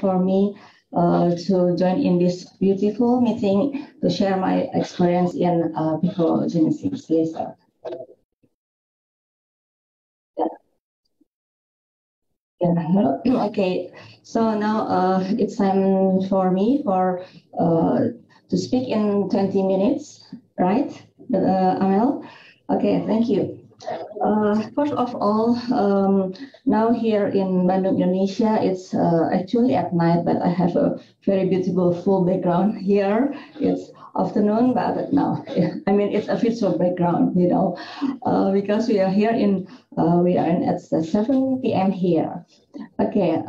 for me to join in this beautiful meeting to share my experience in Pico laser. Yeah. Okay, so now it's time for me to speak in 20 minutes, right, Amel? Okay, thank you. First of all, now here in Bandung, Indonesia, it's actually at night, but I have a very beautiful full background here. It's afternoon, but now, I mean, it's a virtual background, you know, because we are here at 7 p.m. here. Okay,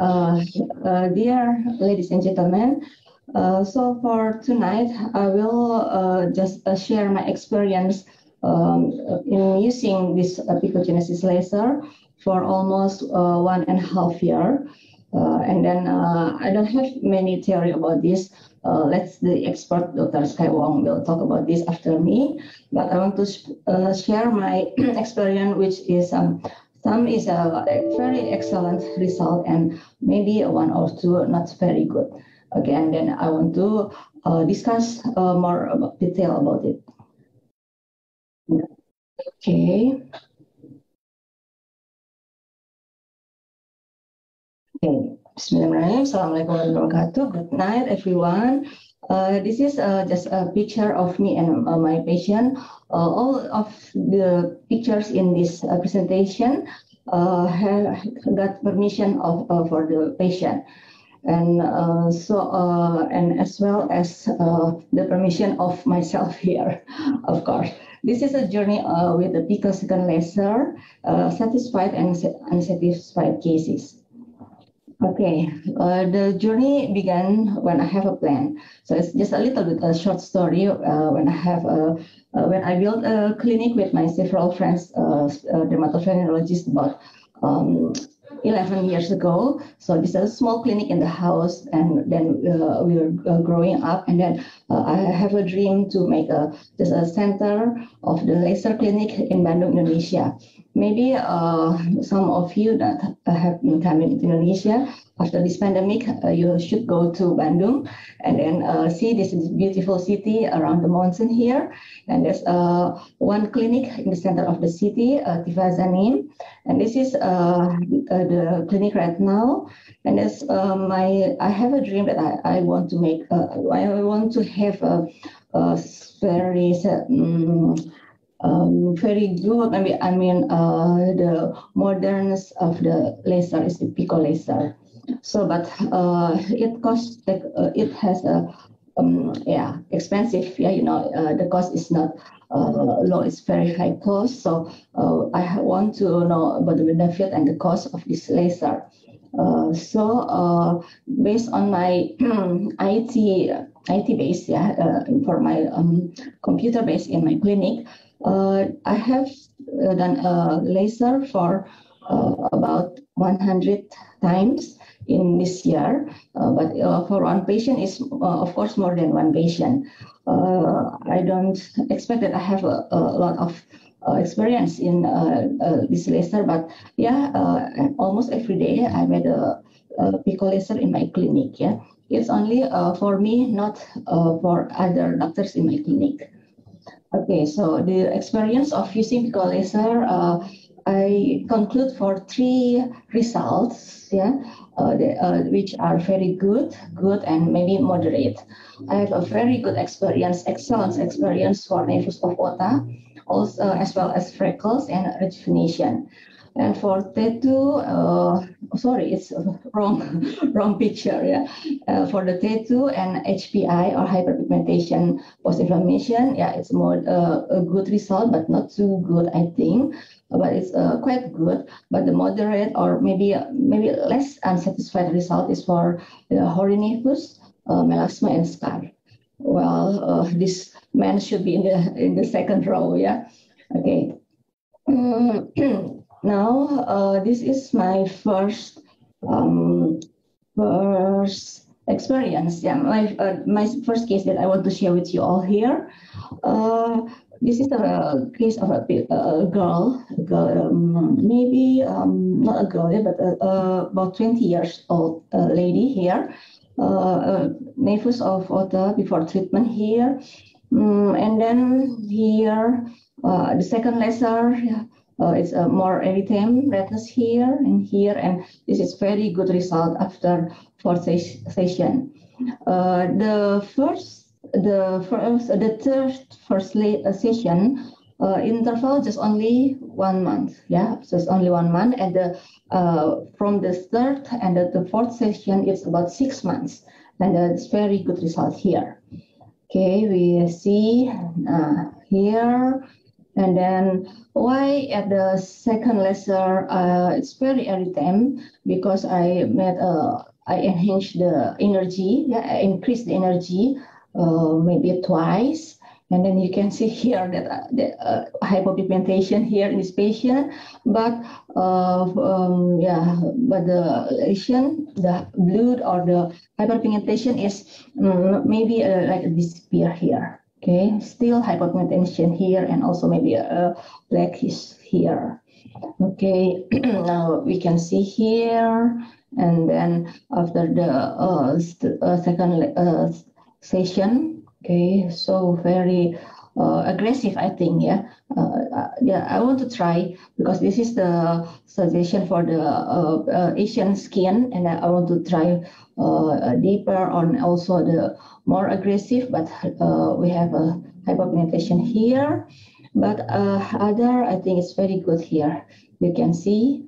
dear ladies and gentlemen, so for tonight, I will just share my experience in using this Pico laser for almost 1.5 years. And then I don't have many theory about this. The expert Dr. Sky Wong will talk about this after me. But I want to share my experience, which is some is a very excellent result, and maybe one or two not very good. Okay, and then I want to discuss more detail about it. Okay. Okay. Bismillahirrahmanirrahim. Assalamualaikum warahmatullahi wabarakatuh. Good night, everyone. This is just a picture of me and my patient. All of the pictures in this presentation have got permission for the patient, and and as well as the permission of myself here, of course. This is a journey with the Pico laser, satisfied and unsatisfied cases. Okay, the journey began when I have a plan. So it's just a little bit a short story. When I built a clinic with my several friends, dermatologists, about 11 years ago. So this is a small clinic in the house, and then we were growing up, and then I have a dream to make just a center of the laser clinic in Bandung, Indonesia. Maybe some of you that have been coming to Indonesia after this pandemic, you should go to Bandung and then see this beautiful city around the mountain here. And there's one clinic in the center of the city, THAN M, and this is the clinic right now. And that's I have a dream that I want to make. I want to have a very very good. The modernness of the laser is the Pico laser. So, but it costs. It has a expensive. Yeah, you know, the cost is not low. It's very high cost. So I want to know about the benefit and the cost of this laser. Based on my IT base, for my computer base in my clinic, I have done a laser for about 100 times in this year, but for one patient is of course more than one patient. I don't expect that I have a lot of experience in this laser, but almost every day I made a Pico laser in my clinic. Yeah, it's only for me, not for other doctors in my clinic. Okay, so the experience of using Pico laser, I conclude for 3 results, which are very good, and maybe moderate. I have a very good experience, excellent experience for nevus of Ota, also as well as freckles and rejuvenation. And for tattoo, sorry, it's wrong picture. Yeah, for the tattoo and HPI or hyperpigmentation post-inflammation, it's more a good result, but not too good, I think. But it's quite good. But the moderate or maybe less unsatisfied result is for the hoary nevus, melasma, and scar. Well, this man should be in the second row. Yeah. Okay. Now, this is my first experience. Yeah, my first case that I want to share with you all here. This is a case of a girl, maybe not a girl, but about 20 years old lady here. Nephus of water before treatment here. And then here, the second laser, it's more erythema, redness here and here, and this is very good result after fourth session. The first session interval just only 1 month, yeah, just only 1 month, and from the third and the fourth session it's about 6 months, and it's very good result here. Okay, we see here. And then why at the second laser it's very erythema, because I enhanced the energy, yeah, I increased the energy maybe twice. And then you can see here that the hypopigmentation here in this patient, but but the lesion, the blood or the hyperpigmentation is maybe like disappear here. Okay, still hypopigmentation here, and also maybe a blackish here. Okay, now we can see here, and then after the second session, okay, so very aggressive, I think, yeah. Yeah, I want to try, because this is the suggestion for the Asian skin, and I want to try deeper on also the more aggressive, but we have a hypopigmentation here, but other, I think it's very good here. You can see,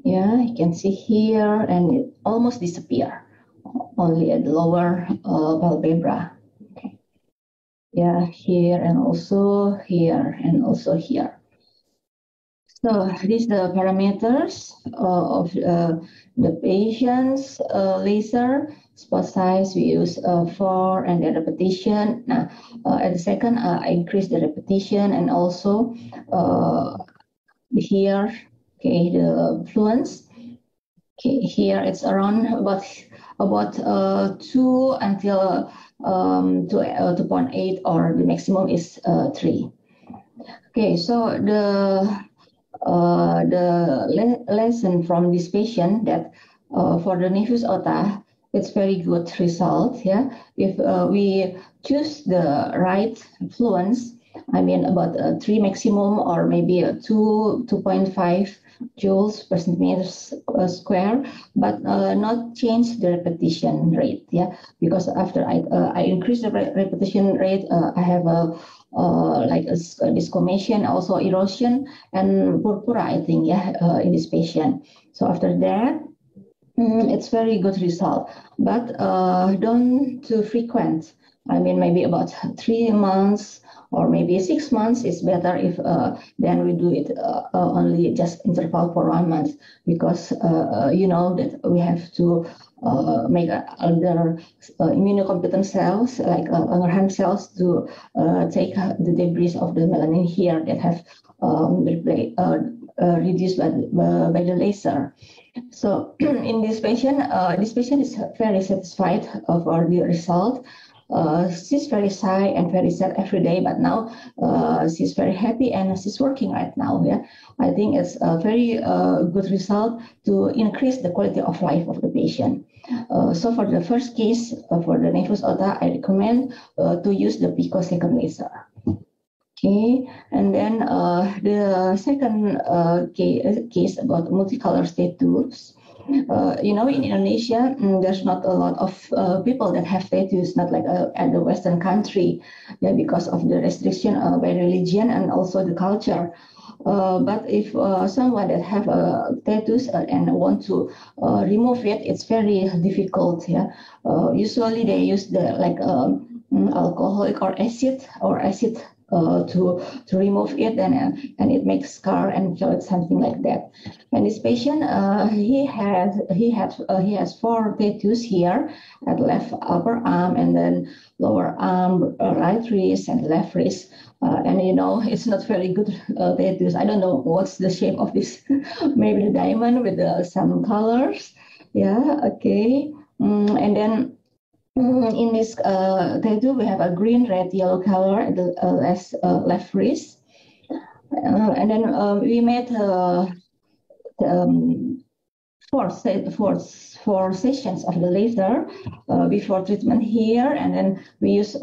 yeah, you can see here, and it almost disappear, only at the lower palpebra. Okay. Yeah, here and also here and also here. So these are the parameters of the patient's laser. Spot size we use 4, and the repetition. Now, at the second, I increase the repetition, and also here, okay, the fluence. Okay, here it's around about 2 until 2.8, or the maximum is 3. Okay, so the lesson from this patient that for the nephus aorta, it's very good result. Yeah, if we choose the right fluence, I mean about 3 maximum, or maybe 2.5 joules per centimeter square, but not change the repetition rate. Yeah, because after I increase the repetition rate, I have a like a desquamation, also erosion and purpura, I think, yeah, in this patient. So after that, it's very good result, but don't too frequent. I mean, maybe about 3 months or maybe 6 months is better. If then we do it only just interval for 1 month, because you know that we have to make other immunocompetent cells like Langerhans cells to take the debris of the melanin here that have reduced by the laser. So in this patient is very satisfied for the result. She's very shy and very sad every day, but now she's very happy and she's working right now. Yeah, I think it's a very good result to increase the quality of life of the patient. So for the first case, for the nephus aorta, I recommend to use the Pico second laser. Okay, and then the second case about multicolor tattoos. You know, in Indonesia, there's not a lot of people that have tattoos, not like at the Western country, yeah, because of the restriction by religion and also the culture. But if someone that have tattoos and want to remove it, it's very difficult. Yeah, usually they use the like alcoholic or acid to remove it, and it makes scar and something like that. And this patient, he has 4 tattoos here at left upper arm, and then lower arm, right wrist, and left wrist. And you know, it's not very good tattoos. I don't know what's the shape of this. Maybe the diamond with some colors. Yeah. Okay. And then In this tattoo, we have a green, red, yellow color at the left wrist. And then we made four sessions of the laser before treatment here, and then we use 2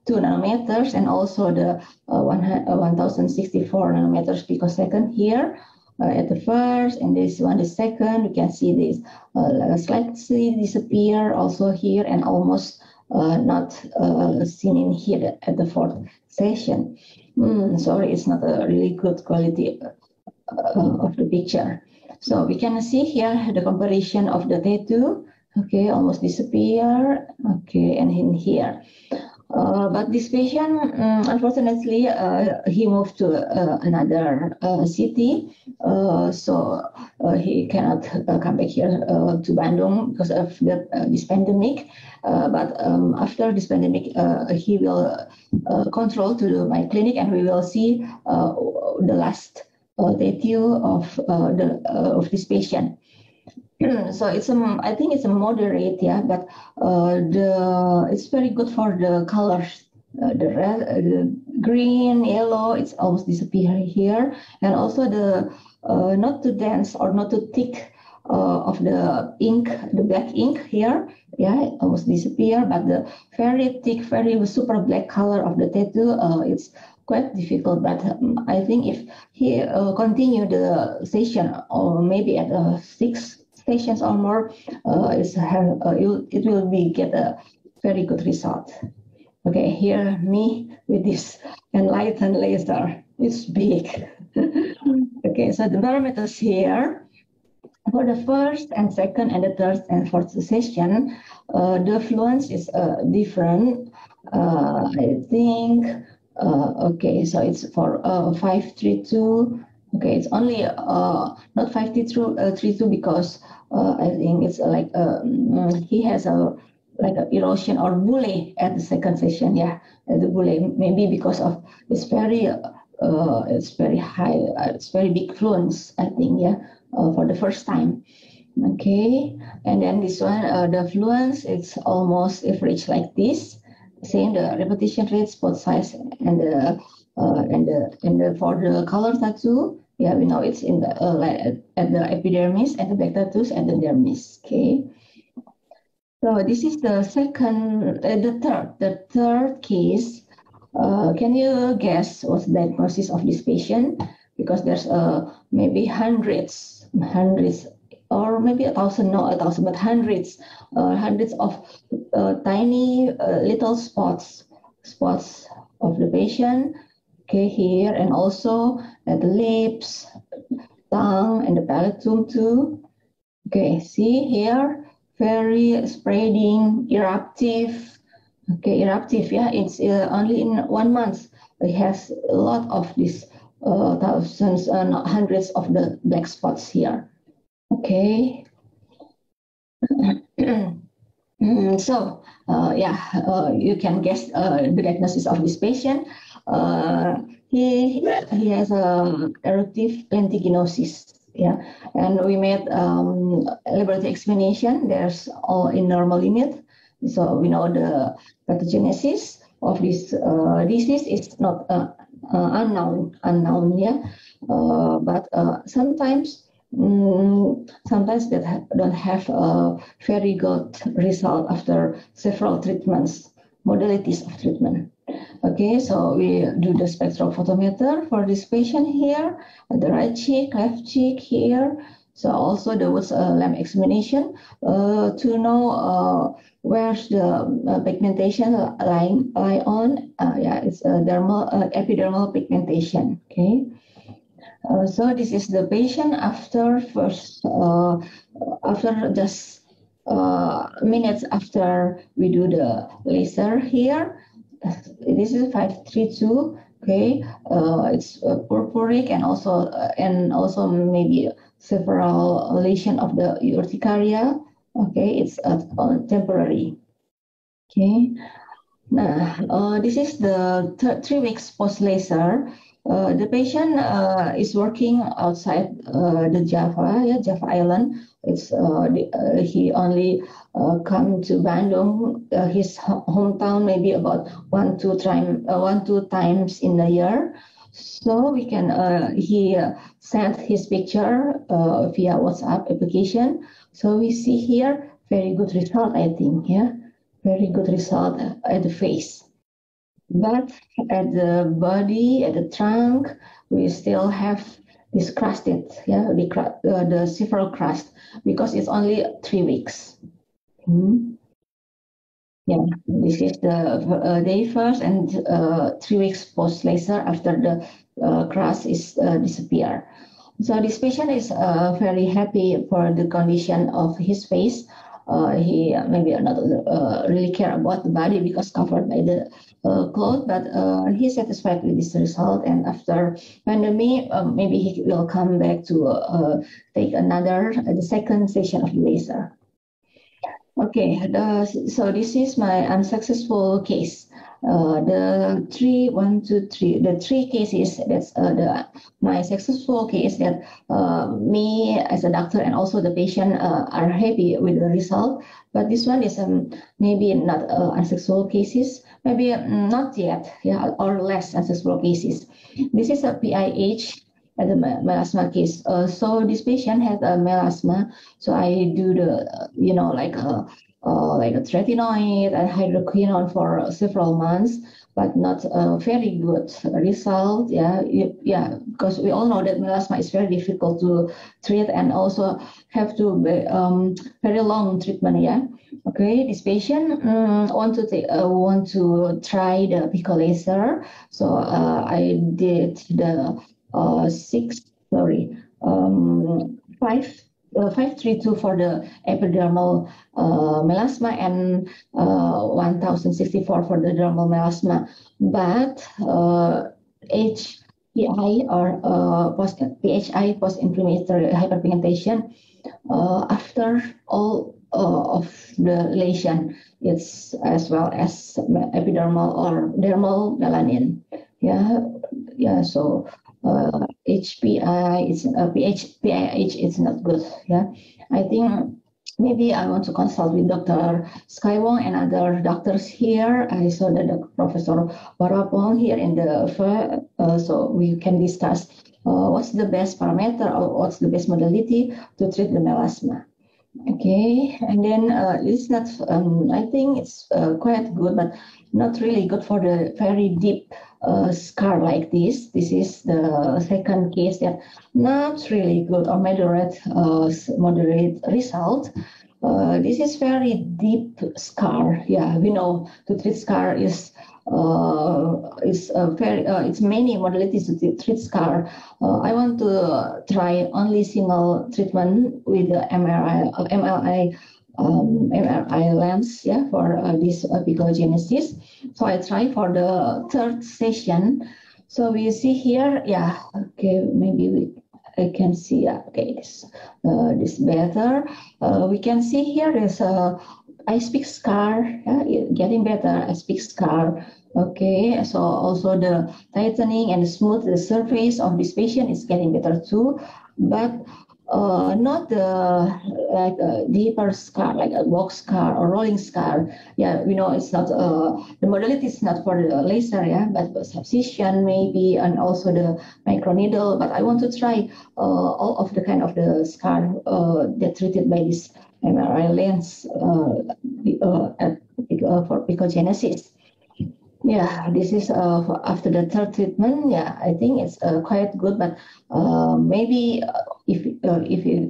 nanometers, and also the 1064 nanometers picosecond here at the first, and this one the second. You can see this slightly disappear also here, and almost not seen in here at the fourth session. Sorry, it's not a really good quality of the picture. So we can see here the comparison of the tattoo. Okay, almost disappear. Okay, and in here. But this patient, unfortunately, he moved to another city, so he cannot come back here to Bandung because of this pandemic. But after this pandemic, he will control to my clinic, and we will see the last tattoo of this patient. So it's I think it's a moderate, yeah, but it's very good for the colors. The red, the green, yellow, it's almost disappear here, and also the not too dense or not too thick of the ink, the black ink here, yeah, it almost disappear. But the very thick, very super black color of the tattoo, it's quite difficult. But I think if he continue the session, or maybe at 6 sessions or more, it will get a very good result. Okay, here me with this enlightened laser. It's big. Okay, so the parameters here for the first and second and the third and fourth session, the fluence is different. I think. Okay, so it's for 532. Okay, it's only not 532 because I think it's like he has a erosion or bulle at the second session. Yeah, the bulle, maybe because of it's very high, it's very big fluence, I think. Yeah, for the first time. Okay, and then this one, the fluence, it's almost average like this. Same the repetition rate, spot size, and the for the color tattoo, yeah, we know it's in the at the epidermis, and the back tattoos at the dermis. Okay. So this is the second, the third case. Can you guess what's the diagnosis of this patient? Because there's maybe hundreds, or maybe 1,000, not 1,000, but hundreds of tiny little spots of the patient. Okay, here, and also at the lips, tongue, and the palatum too. Okay, see here, very spreading, eruptive. Okay, eruptive, yeah, it's only in 1 month. It has a lot of these thousands and hundreds of the black spots here. Okay. So, you can guess the diagnosis of this patient. He has a eruptive lentiginosis. Yeah, and we made laboratory examination. There's all in normal limit. So we know the pathogenesis of this disease is not unknown. Yeah, but sometimes that don't have a very good result after several treatments, modalities of treatment. Okay, so we do the spectrophotometer for this patient here, at the right cheek, left cheek here. So also there was a lamp examination to know where's the pigmentation lie on. It's epidermal pigmentation. Okay. So this is the patient after just minutes after we do the laser here. This is 532. Okay, it's purpuric and also maybe several lesion of the urticaria. Okay, it's temporary. Okay, now this is the 3 weeks post laser. The patient is working outside the Java Island. He only come to Bandung, his hometown, maybe about one two times in a year. So we can he sent his picture via WhatsApp application. So we see here very good result, I think. Yeah, very good result at the face. But at the body, at the trunk, we still have this crusted, the several crust, because it's only 3 weeks. Yeah, this is the day first and 3 weeks post laser after the crust is disappear. So this patient is very happy for the condition of his face. He maybe not really care about the body because covered by the cloth, but he's satisfied with this result. And after pandemic, maybe he will come back to take the second session of the laser. Okay, so this is my unsuccessful case. The three cases, that's my successful case that me as a doctor and also the patient are happy with the result. But this one is maybe not unsuccessful cases, maybe not yet, or less unsuccessful cases. This is a PIH at the melasma case. So this patient has a melasma. So I do the, like a tretinoid and hydroquinone for several months, but not a very good result. Because we all know that melasma is very difficult to treat and also have to be very long treatment. Yeah. Okay, this patient want to try the Pico laser. So I did the 532 for the epidermal melasma and 1064 for the dermal melasma. But HPI or PHI post-inflammatory hyperpigmentation after all of the lesion, it's as well as epidermal or dermal melanin. So HPI is PIH is not good. I think maybe I want to consult with Dr. Skywong and other doctors here. I saw that Professor Warapong here in the so we can discuss what's the best parameter or what's the best modality to treat the melasma. Okay, and then it's not. I think it's quite good, but not really good for the very deep scar like this. This is the second case that not really good or moderate result. This is very deep scar. Yeah, we know to treat scar is it's many modalities to treat scar. I want to try only single treatment with the MRI lens, for this picogenesis. So I try for the third session. So we see here, okay, maybe I can see, okay, this better. We can see here there's a ice pick scar, getting better, ice pick scar. Okay, so also the tightening and smooth the surface of this patient is getting better too, but not the deeper scar like a box scar or rolling scar. We know it's not the modality is not for the laser, but subcision maybe, and also the microneedle. But I want to try all of the kind of the scar that treated by this MRI lens for picogenesis. This is after the third treatment. I think it's quite good, but maybe if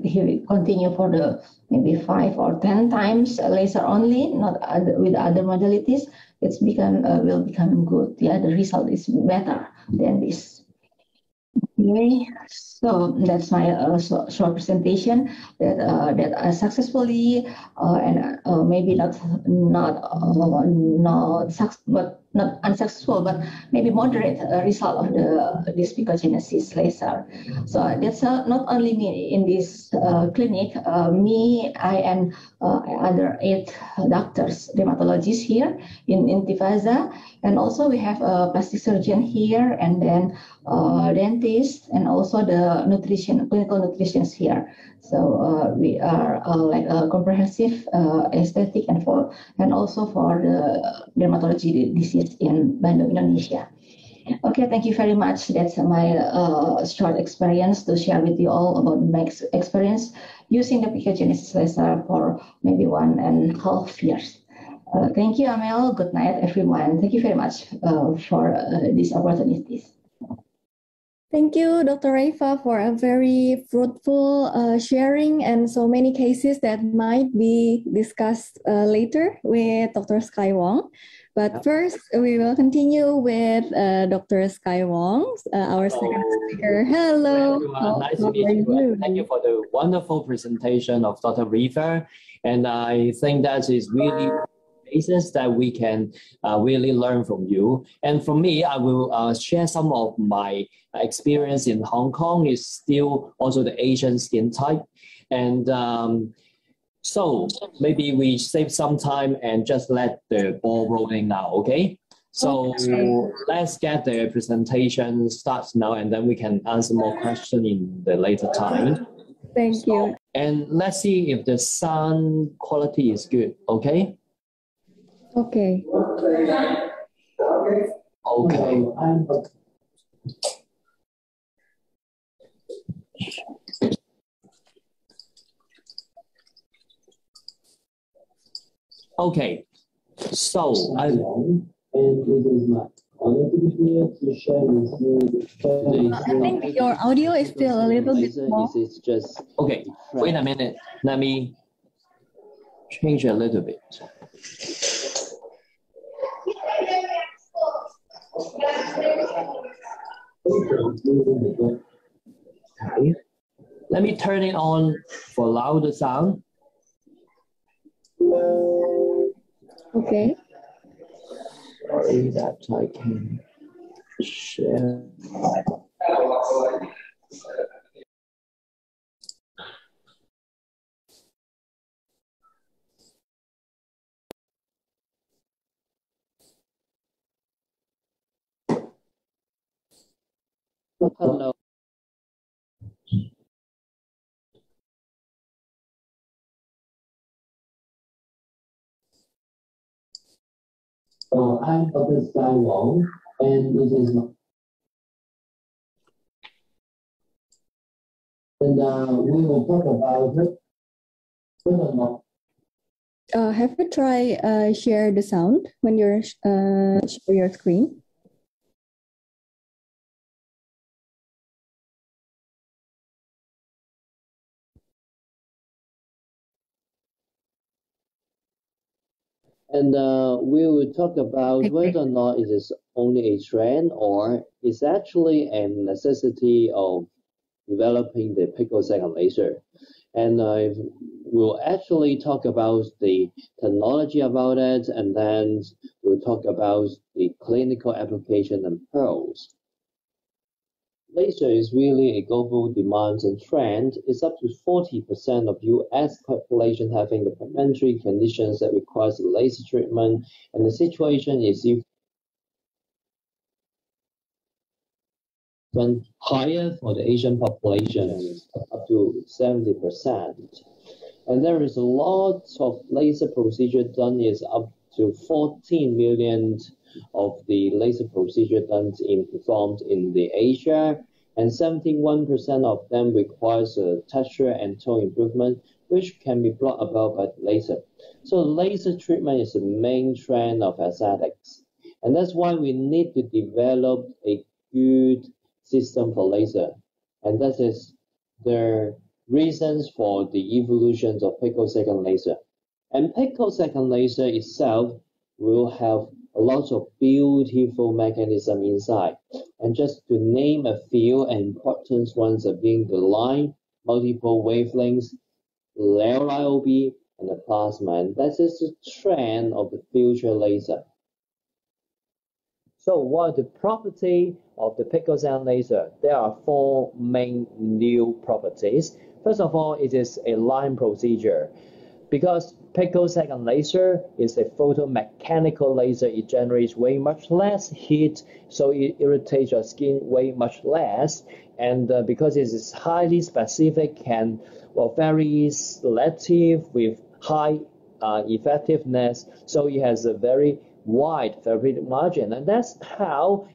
he continue for the maybe 5 or 10 times laser only, not with other modalities, will become good. The result is better than this. Okay, so that's my short presentation that I successfully and maybe not unsuccessful, but maybe moderate result of this picogenesis laser. So that's not only me in this clinic. I and other 8 doctors, dermatologists here in Tifaza, and also we have a plastic surgeon here, and then dentist, and also the clinical nutritionists here. So we are like a comprehensive aesthetic and also for the dermatology disease in Bandung, Indonesia. Okay, thank you very much. That's my short experience to share with you all about my experience using the picogenesis laser for maybe 1.5 years. Thank you, Amel. Good night, everyone. Thank you very much for these opportunities. Thank you, Dr. Raifa, for a very fruitful sharing and so many cases that might be discussed later with Dr. Sky Wong. But first, we will continue with Dr. Sky Wong, our second speaker. Hello. Nice to meet you. And thank you for the wonderful presentation of Dr. Raifa. And I think that is really basis that we can really learn from you. And for me, I will share some of my experience in Hong Kong. Is still also the Asian skin type. And so maybe we save some time and just let the ball rolling now, okay? So let's get the presentation starts now, and then we can answer more questions in the later time. Thank you. And let's see if the sound quality is good, okay? Okay. Okay. Okay. So I think your audio is still a little bit small. Okay. Wait a minute. Let me change a little bit. Okay. Let me turn it on for louder sound. Okay. Sorry that I can share. Hello. So I'm Dr. Sky Wong, and this is my... And we will talk about it. Have you tried share the sound when you're share your screen? And we will talk about whether or not it is only a trend or it's actually a necessity of developing the picosecond laser. And we'll actually talk about the technology about it, and then we'll talk about the clinical application and pros. Laser is really a global demand and trend. It's up to 40% of US population having the pigmentary conditions that requires laser treatment, and the situation is even higher for the Asian population, up to 70%. And there is a lot of laser procedure done, is up to 14 million of the laser procedure performed in the Asia, and 71% of them requires a texture and tone improvement, which can be brought about by laser. So laser treatment is the main trend of aesthetics, and that's why we need to develop a good system for laser, and that is the reasons for the evolution of picosecond laser. And picosecond laser itself will have a lot of beautiful mechanism inside. And just to name a few important ones are being the line, multiple wavelengths, LIOB, and the plasma. And that is the trend of the future laser. So what are the properties of the picosecond laser? There are four main new properties. First of all, it is a line procedure. Because picosecond laser is a photomechanical laser, it generates way much less heat, so it irritates your skin way much less. And because it is highly specific and very selective with high effectiveness, so it has a very wide therapeutic margin, and that's how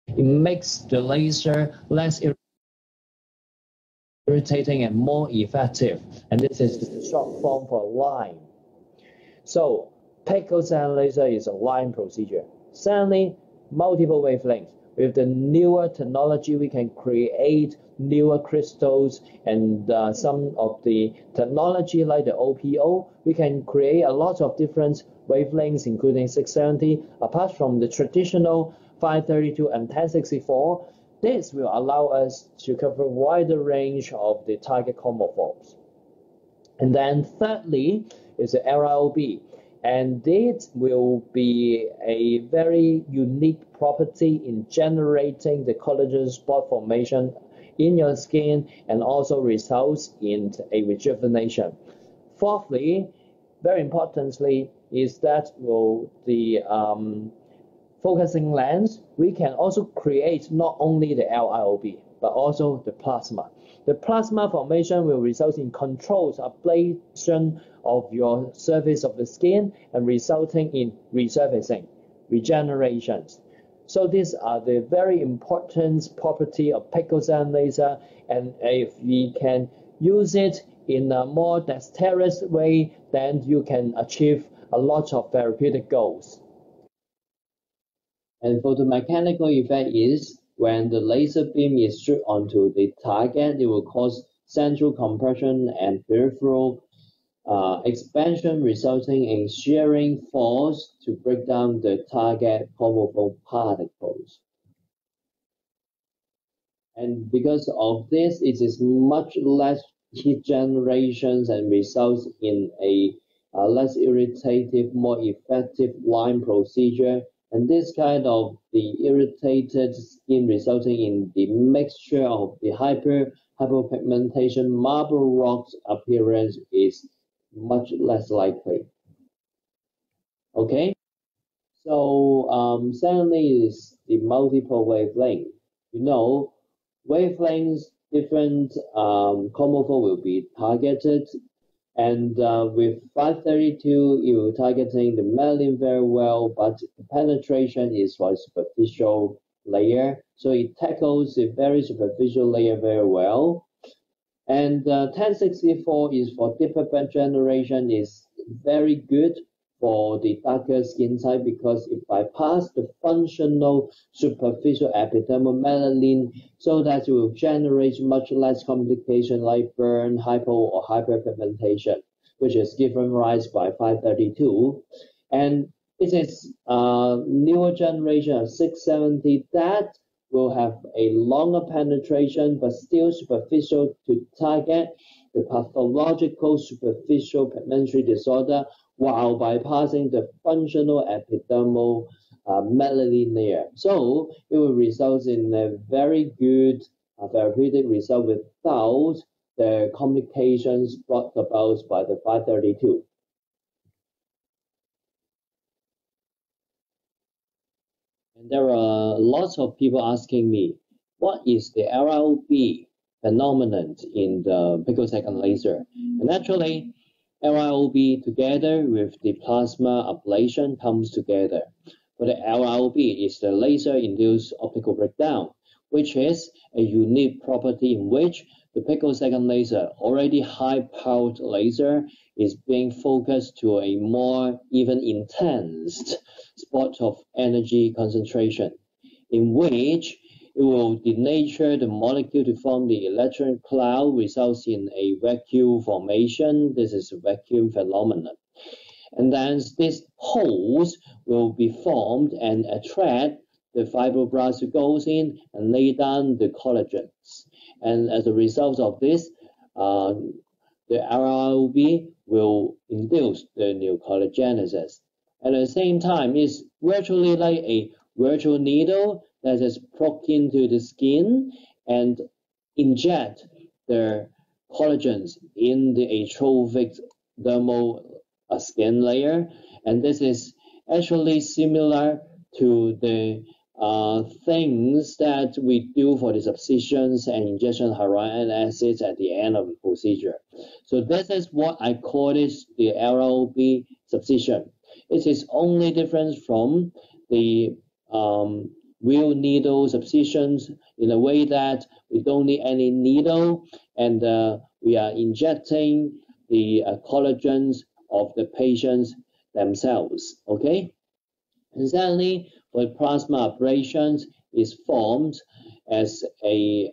it makes the laser less irritating and more effective. And this is the short form for line. So picosecond laser is a line procedure. Secondly, multiple wavelengths. With the newer technology, we can create newer crystals, and some of the technology like the OPO, we can create a lot of different wavelengths, including 670, apart from the traditional 532 and 1064. This will allow us to cover a wider range of the target chromophores. And then thirdly is the LIOB. And this will be a very unique property in generating the collagen spot formation in your skin, and also results in a rejuvenation. Fourthly, very importantly, is that the focusing lens, we can also create not only the LIOB, but also the plasma. The plasma formation will result in controlled ablation of your surface of the skin and resulting in resurfacing, regenerations. So these are the very important property of picosecond laser, and if we can use it in a more dexterous way, then you can achieve a lot of therapeutic goals. And photomechanical effect is when the laser beam is struck onto the target, it will cause central compression and peripheral expansion, resulting in shearing force to break down the target chromophore particles. And because of this, it is much less heat generations and results in a less irritative, more effective line procedure. And this kind of the irritated skin resulting in the mixture of the hypopigmentation marble rocks appearance is much less likely. Okay, so secondly is the multiple wavelength. You know, wavelengths, different chromophore will be targeted, and with 532, you're targeting the melanin very well, but the penetration is for a superficial layer, so it tackles a very superficial layer very well. And 1064 is for deeper generation, is very good for the darker skin type because it bypasses the functional superficial epidermal melanin, so that it will generate much less complication like burn, hypo, or hyperpigmentation, which is given rise by 532. And it is newer generation of 670 that will have a longer penetration, but still superficial to target the pathological superficial pigmentary disorder while bypassing the functional epidermal melanin layer. So it will result in a very good therapeutic result without the complications brought about by the 532. And there are lots of people asking me, what is the LIOB phenomenon in the picosecond laser? And actually, LIOB together with the plasma ablation comes together. But the LIOB is the laser-induced optical breakdown, which is a unique property in which the picosecond laser, already high-powered laser, is being focused to a more even intense spot of energy concentration, in which it will denature the molecule to form the electron cloud, results in a vacuum formation. This is a vacuum phenomenon. and then these holes will be formed and attract the fibroblasts goes in and lay down the collagens. And as a result of this, the RLB will induce the new collagenesis. At the same time, it's virtually like a virtual needle that is plugged into the skin and inject the collagens in the atrophic dermal skin layer. And this is actually similar to the things that we do for the subcisions and injection hyaluronic acids at the end of the procedure. So this is what I call this the LLB subcision. It is only different from the real needle subcisions in a way that we don't need any needle, and we are injecting the collagens of the patients themselves. Okay, and certainly for plasma abrasions is formed as a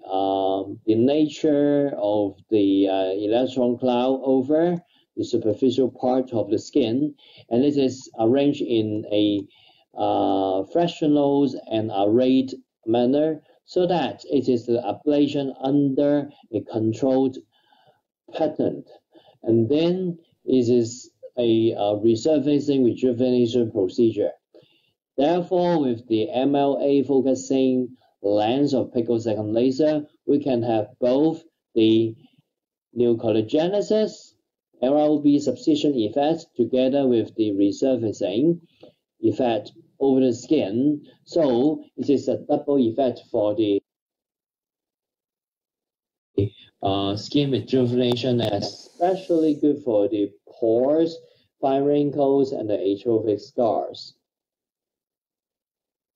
the nature of the electron cloud over the superficial part of the skin, and it is arranged in a fractionals and arrayed manner, so that it is the ablation under a controlled pattern, and then it is a resurfacing rejuvenation procedure. Therefore, with the MLA focusing lens of picosecond laser, we can have both the new collagenesis, LLB subcision effect, together with the resurfacing effect over the skin. So it is a double effect for the skin rejuvenation, especially good for the pores, fine wrinkles, and the atrophic scars.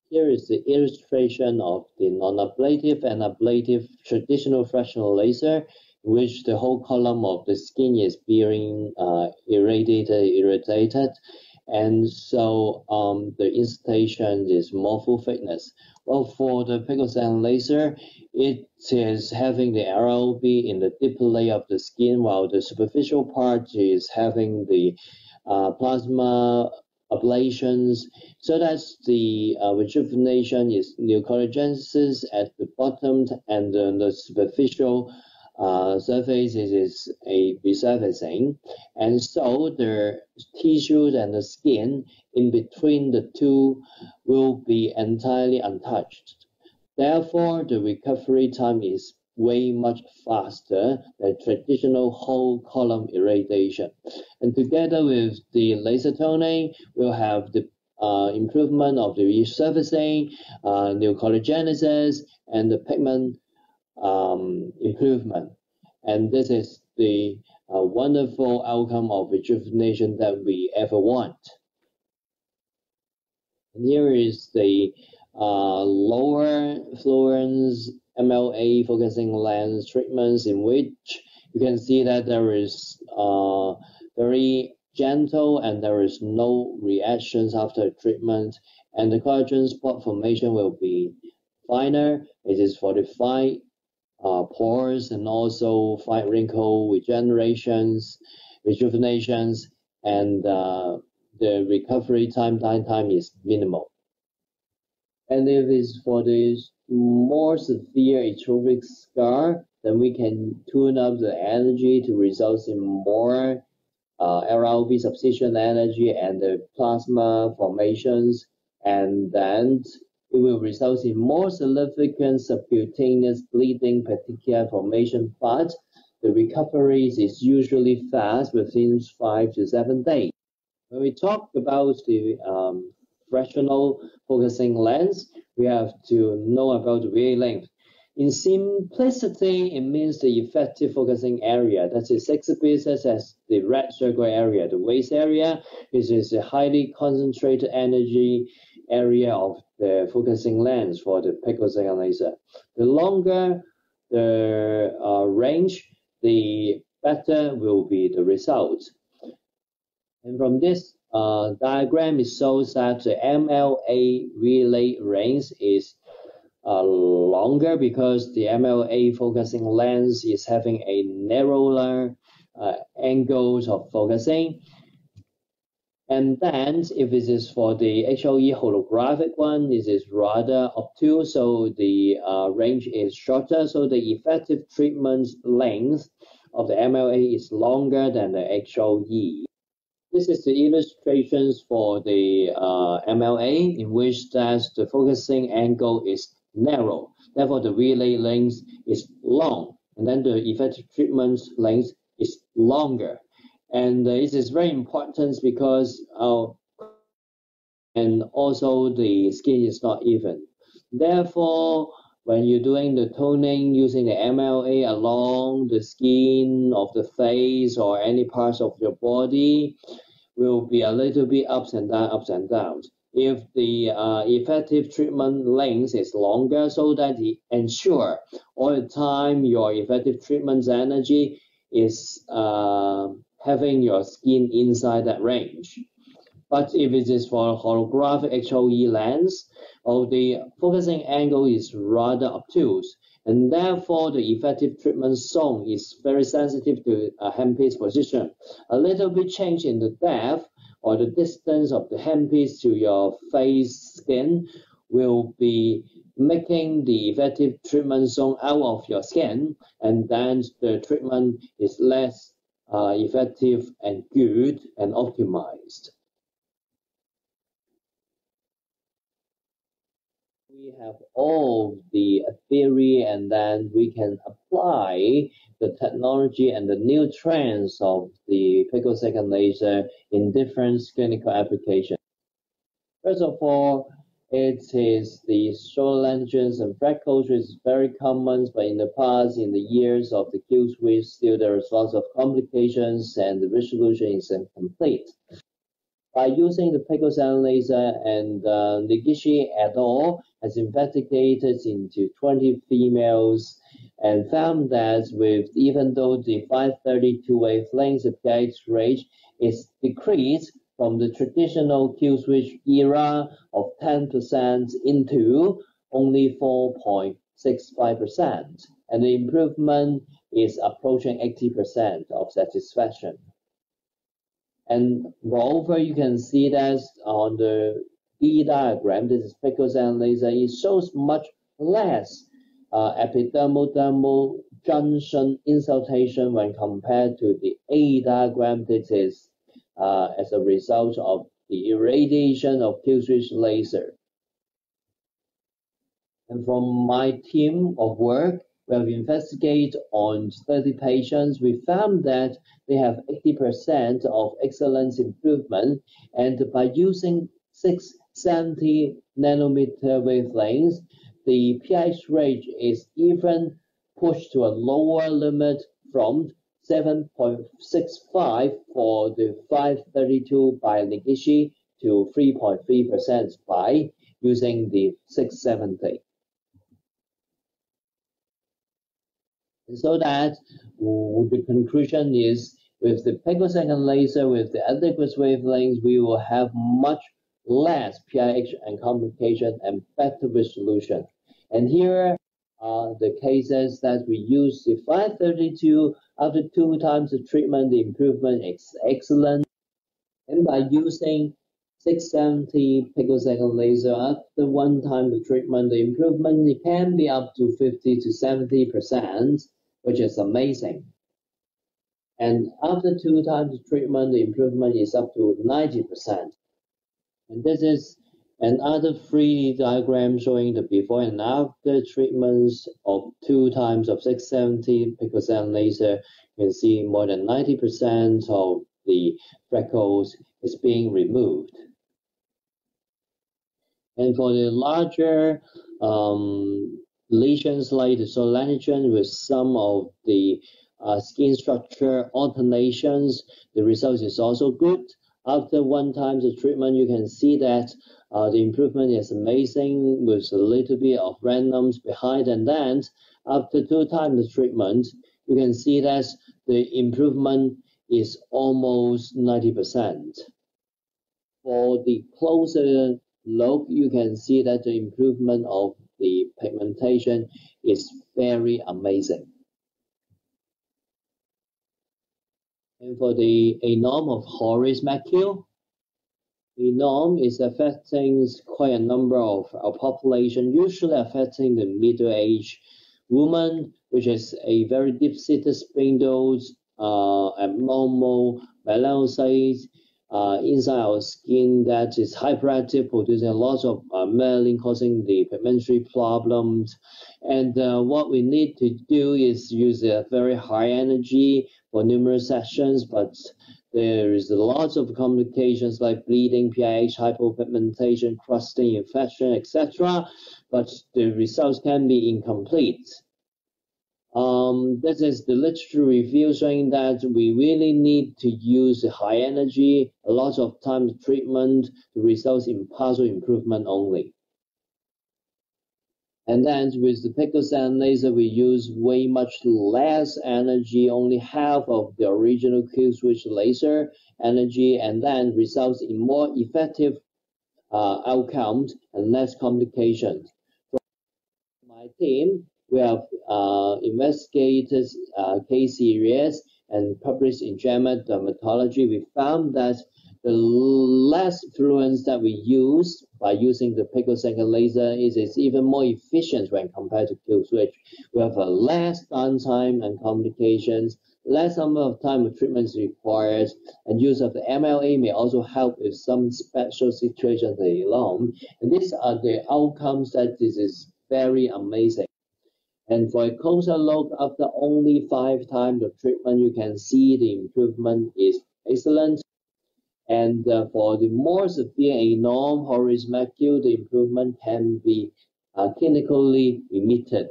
Here is the illustration of the non-ablative and ablative traditional fractional laser, in which the whole column of the skin is being irradiated, and so the insertion is more full thickness. Well, for the picosecond laser, it is having the RLB in the deeper layer of the skin, while the superficial part is having the plasma ablations, so that the rejuvenation is new collagenesis at the bottom, and the superficial surface is a resurfacing, and so the tissues and the skin in between the two will be entirely untouched. Therefore, the recovery time is way much faster than traditional whole column irradiation. And together with the laser toning, we'll have the improvement of the resurfacing, new collagenesis, and the pigment improvement. And this is the wonderful outcome of rejuvenation that we ever want. And here is the lower fluence MLA focusing lens treatments, in which you can see that there is very gentle and there is no reactions after treatment, and the collagen spot formation will be finer. It is for the fine pores and also fine wrinkle rejuvenations, and the recovery time is minimal. And if it's for the more severe atrophic scar, then we can tune up the energy to result in more LLB subcision energy and the plasma formations, and then it will result in more significant subcutaneous bleeding petechial formation, but the recovery is usually fast, within 5 to 7 days. When we talk about the fractional focusing lens, we have to know about the wavelength. In simplicity, it means the effective focusing area that is exhibited as the red circle area, the waist area, which is a highly concentrated energy area of the focusing lens for the picosecond laser. The longer the range, the better will be the result. And from this diagram, it shows that the MLA relay range is longer because the MLA focusing lens is having a narrower angles of focusing. And then if it is for the HOE holographic one, it is rather obtuse, so the range is shorter, so the effective treatment length of the MLA is longer than the HOE. This is the illustrations for the MLA, in which that the focusing angle is narrow. Therefore, the relay length is long, and then the effective treatment length is longer. And this is very important because and also the skin is not even. Therefore, when you're doing the toning using the MLA along the skin of the face or any parts of your body, will be a little bit ups and downs. If the effective treatment length is longer, so that it ensure all the time your effective treatment energy is having your skin inside that range. But if it is for holographic HOE lens, the focusing angle is rather obtuse, and therefore the effective treatment zone is very sensitive to a handpiece position. A little bit change in the depth or the distance of the handpiece to your face skin will be making the effective treatment zone out of your skin, and then the treatment is less effective and good and optimized. We have all the theory, and then we can apply the technology and the new trends of the picosecond laser in different clinical applications. First of all, it is the shoulder lesions and freckles, which is very common, but in the past, in the years of the Q switch, still there is lots of complications and the resolution is incomplete. By using the picosecond laser, and Negishi et al. Has investigated into 20 females and found that even though the 532 wavelength of gauge range is decreased from the traditional Q switch era of 10% into only 4.65%, and the improvement is approaching 80% of satisfaction. And moreover, you can see that on the E diagram, this is picosecond laser, it shows much less epidermal-dermal junction insultation when compared to the A diagram. This is as a result of the irradiation of Q-switch laser. And from my team of work, we have investigated on 30 patients. We found that they have 80% of excellence improvement, and by using 670 nanometer wavelengths, the pH range is even pushed to a lower limit from 7.65 for the 532 by Negishi to 3.3% by using the 670. And so that the conclusion is, with the picosecond laser, with the adequate wavelengths, we will have much less pH and complication and better resolution. And here are the cases that we use the 532 after 2 times the treatment, the improvement is excellent. And by using 670 picosecond laser after 1 time the treatment, the improvement, it can be up to 50 to 70%, which is amazing. And after 2 times the treatment, the improvement is up to 90%. And this is another 3D diagram showing the before and after treatments of 2 times of 670 picosecond laser. You can see more than 90% of the freckles is being removed. And for the larger lesions like the solangen with some of the skin structure alternations, the result is also good. After 1 time the treatment, you can see that the improvement is amazing with a little bit of randoms behind, and then after 2 times the treatment, you can see that the improvement is almost 90%. For the closer look, you can see that the improvement of the pigmentation is very amazing. And for the anom of Horace macule, A norm is affecting quite a number of our population, usually affecting the middle-aged woman, which is a very deep-seated spindles, abnormal melanocytes inside our skin that is hyperactive, producing lots of melanin, causing the pigmentary problems. And what we need to do is use a very high energy for numerous sessions, but there is lots of complications like bleeding, PIH, hypopigmentation, crusting, infection, etc. But the results can be incomplete. This is the literature review showing that we really need to use high energy, a lot of time treatment to result in partial improvement only. And then with the Pico laser, we use way much less energy, only half of the original Q switch laser energy, and then results in more effective outcomes and less complications. From my team, we have investigated case series and published in JAMA Dermatology. We found that the less fluence that we use by using the picosecond laser is even more efficient when compared to Q switch. We have a less downtime and complications, less number of time of treatments required, and use of the MLA may also help with some special situations alone. And these are the outcomes that this is very amazing. And for a closer look, after only 5 times of treatment, you can see the improvement is excellent. And for the more severe anorm horis macule, the improvement can be clinically remitted.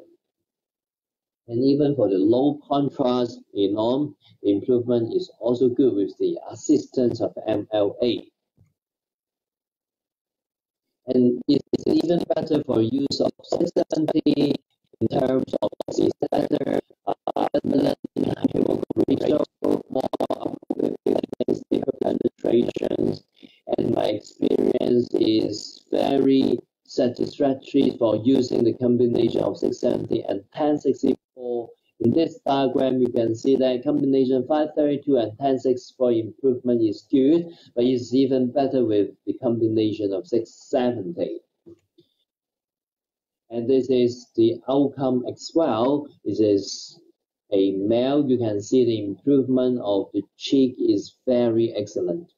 And even for the low contrast anorm, the improvement is also good with the assistance of MLA. And it's even better for use of 670 in terms of the standard ratio, more deeper penetrations, and my experience is very satisfactory for using the combination of 670 and 1064. In this diagram, you can see that combination 532 and 1064 improvement is good, but it's even better with the combination of 670. And this is the outcome as well. This is a male. You can see the improvement of the cheek is very excellent.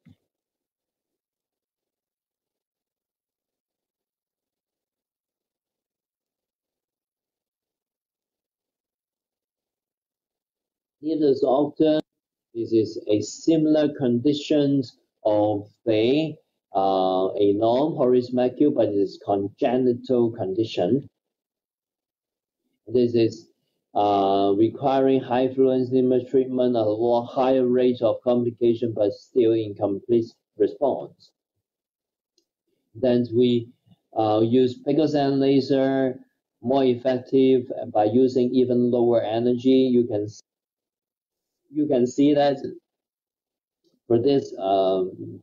Here is often this is a similar conditions of the anorm horis macule, but it is congenital condition. This is requiring high fluence image treatment, a lot higher rate of complication, but still incomplete response. Then we use picosecond laser, more effective by using even lower energy. You can see that for this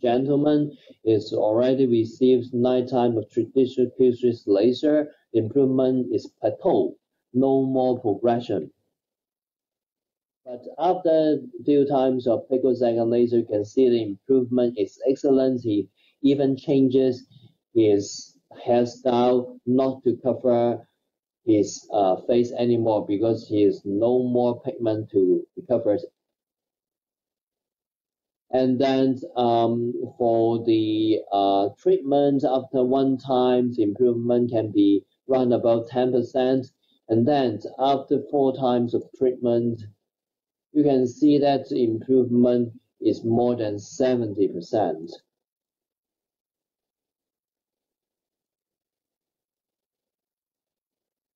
gentleman is already received 9 times of traditional Q-switch laser. The improvement is plateau, no more progression. But after a few times of picosecond laser, you can see the improvement is excellent. He even changes his hairstyle not to cover his face anymore because he has no more pigment to cover. And then for the treatment, after 1 time, the improvement can be around about 10%. And then after 4 times of treatment, you can see that the improvement is more than 70%.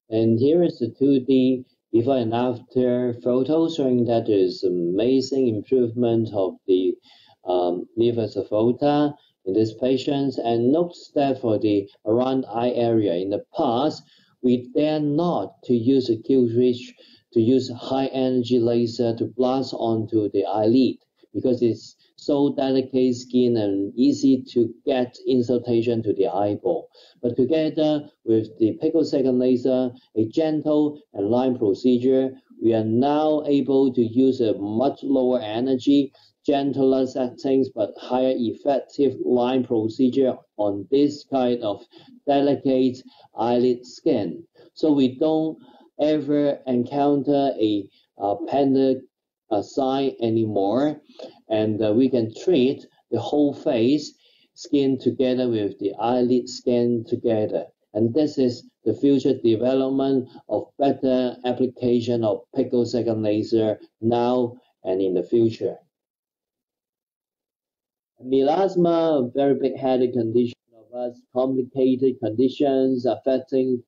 And here is the 2D before and after photo showing that there is amazing improvement of the nevus of aorta in this patient. And note that for the around eye area in the past, we dare not to use a Q-switch to use high energy laser to blast onto the eyelid because it's so delicate skin and easy to get insultation to the eyeball. But together with the picosecond laser, a gentle and line procedure, we are now able to use a much lower energy gentler settings but higher effective line procedure on this kind of delicate eyelid skin. So we don't ever encounter a panic sign anymore, and we can treat the whole face skin together with the eyelid skin together. And this is the future development of better application of picosecond laser now and in the future. Melasma, a very big headache condition of us, complicated conditions affecting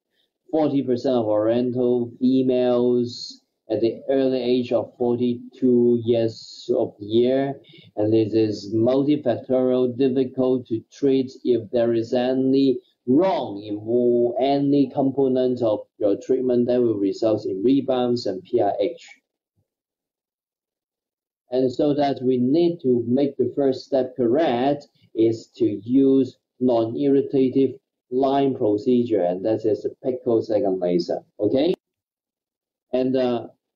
40% of Oriental females at the early age of 42 years of year, and it is multifactorial, difficult to treat if there is any wrong in any component of your treatment that will result in rebounds and PRH. And so that we need to make the first step correct is to use non-irritative line procedure, and that is the picosecond laser, okay? And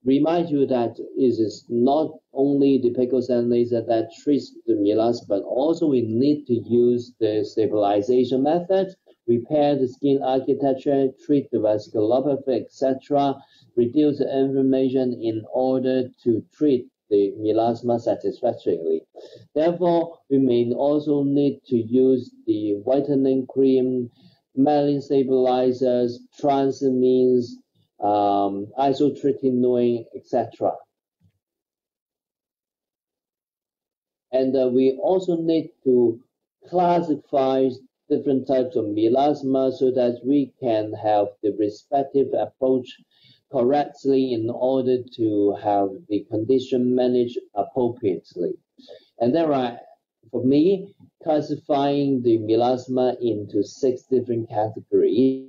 remind you that it is not only the picosecond laser that treats the melasma, but also we need to use the stabilization method, repair the skin architecture, treat the vasculopathy, etc., reduce the inflammation in order to treat the melasma satisfactorily. Therefore, we may also need to use the whitening cream, melanin stabilizers, transamines, isotretinoin, etc. And we also need to classify different types of melasma so that we can have the respective approach correctly in order to have the condition managed appropriately. And there are, for me, classifying the melasma into 6 different categories.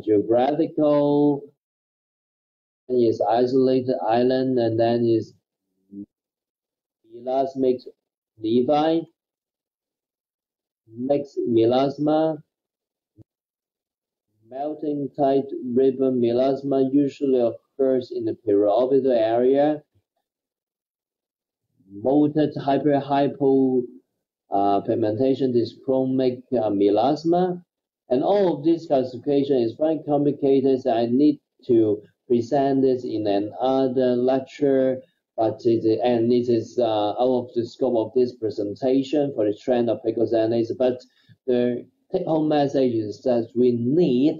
Geographical, is isolated island, and then is melasmic nevi, mixed melasma, melting tight ribbon melasma usually occurs in the periorbital area, molted hypo pigmentation dyschromic melasma. And all of this classification is very complicated, so I need to present this in another lecture, but it is out of the scope of this presentation for the trend of picosecond laser. But the take-home message is that we need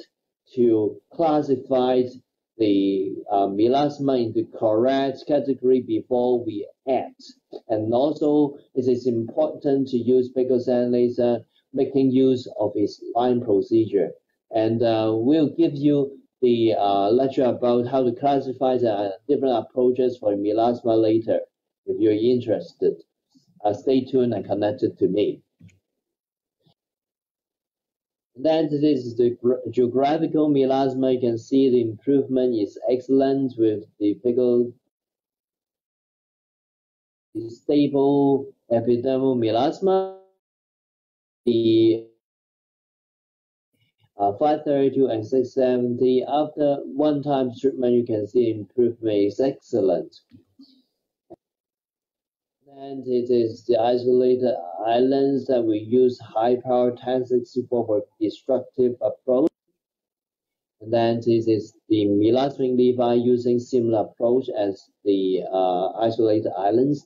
to classify the melasma into correct category before we act. And also, it is important to use picosecond laser making use of its line procedure. And we'll give you the lecture about how to classify the different approaches for melasma later. If you're interested, stay tuned and connected to me. Then this is the geographical melasma. You can see the improvement is excellent with the stable epidermal melasma. The 532 and 670, after one time treatment, you can see improvement is excellent. And it is the isolated islands that we use high power 1064 for destructive approach. And then this is the melasmic nevi using similar approach as the isolated islands.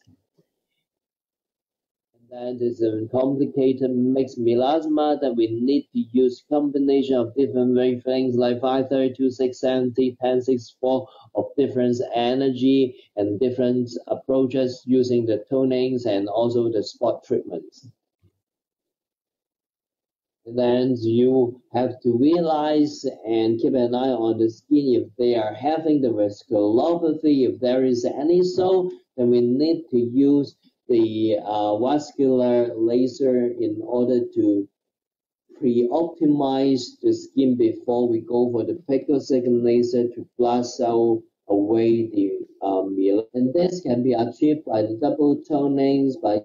And there's a complicated mixed melasma that we need to use combination of different wavelengths like 532, 670, 1064 of different energy and different approaches using the tonings and also the spot treatments. And then you have to realize and keep an eye on the skin if they are having the vasculopathy. If there is any, so then we need to use the vascular laser in order to pre-optimize the skin before we go for the picosecond laser to blast out away the melasma. And this can be achieved by the double tonings, by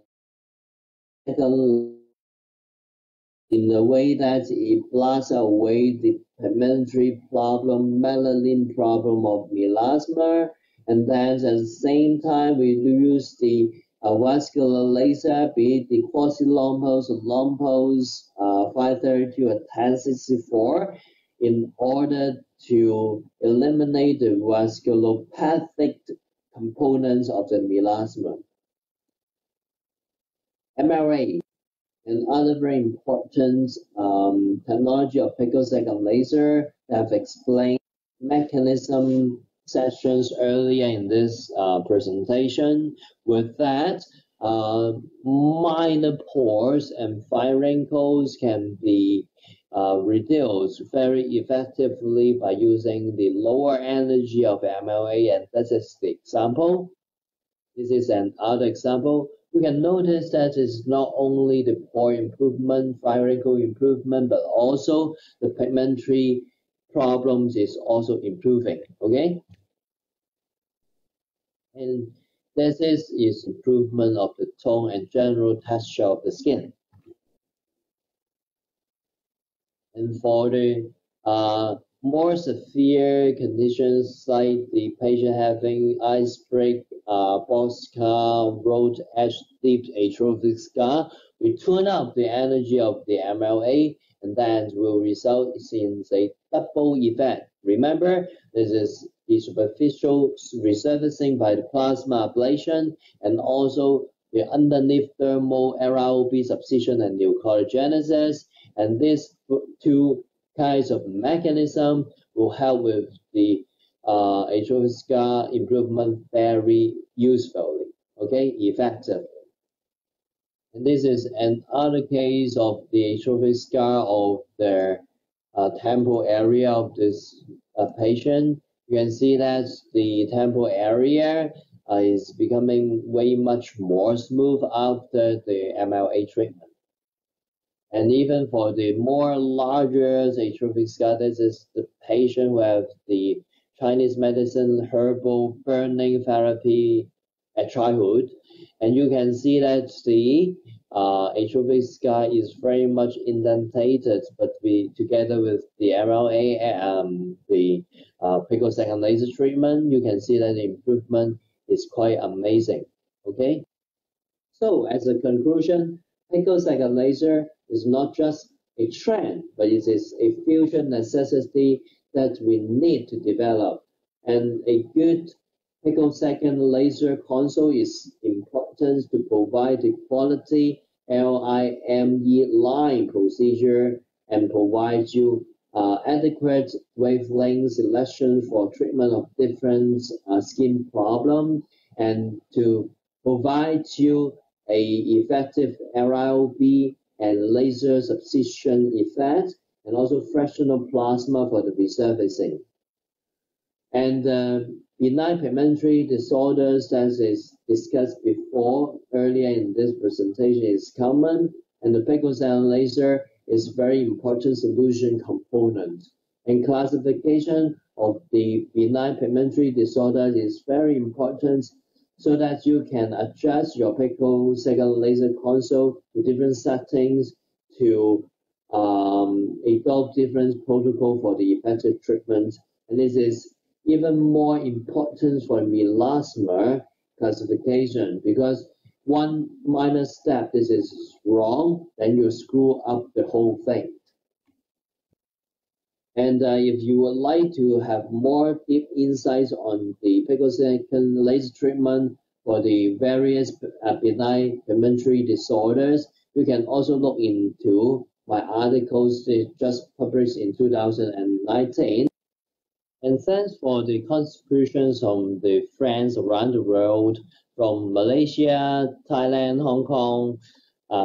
in the way that it blasts away the pigmentary problem, melanin problem of melasma. And then at the same time, we use the vascular laser, be it the quasi-long-pulse or long-pulse 532 and 1064, in order to eliminate the vasculopathic components of the melasma. MRA, and other very important technology of picosecond laser that I've explained mechanism sessions earlier in this presentation. With that, minor pores and fine wrinkles can be reduced very effectively by using the lower energy of MLA, and that is the example. This is another example. We can notice that it's not only the pore improvement, fine wrinkle improvement, but also the pigmentary problems is also improving, okay? And this is improvement of the tone and general texture of the skin. And for the more severe conditions like the patient having ice break, box scar, road edge deep atrophic scar, we tune up the energy of the MLA, and that will result in a double effect. Remember, this is the superficial resurfacing by the plasma ablation, and also the underneath thermal RLB substitution and new collagenesis. And these two kinds of mechanism will help with the atrophic scar improvement very usefully, okay, effectively. And this is another case of the atrophic scar of the temple area of this patient. You can see that the temple area is becoming way much more smooth after the MLA treatment. And even for the more larger atrophic scar, this is the patient who have the Chinese medicine herbal burning therapy at childhood. And you can see that the atrophic scar is very much indentated, but we, together with the MLA and the picosecond laser treatment, you can see that the improvement is quite amazing, okay? So as a conclusion, picosecond laser is not just a trend, but it is a future necessity that we need to develop. And a good picosecond laser console is important to provide the quality LIME line procedure and provide you adequate wavelength selection for treatment of different skin problems, and to provide you a effective RLB and laser substitution effect, and also fractional plasma for the resurfacing. And benign pigmentary disorders, that is discussed before earlier in this presentation, is common, and the picosecond laser is a very important solution component. And classification of the benign pigmentary disorder is very important, so that you can adjust your picosecond laser console to different settings to adopt different protocol for the effective treatment. And this is even more important for melasma classification, because one minor step, this is wrong, then you screw up the whole thing. And if you would like to have more deep insights on the picosecond laser treatment for the various benign pigmentary disorders, you can also look into my articles just published in 2019. And thanks for the contributions from the friends around the world, from Malaysia, Thailand, Hong Kong,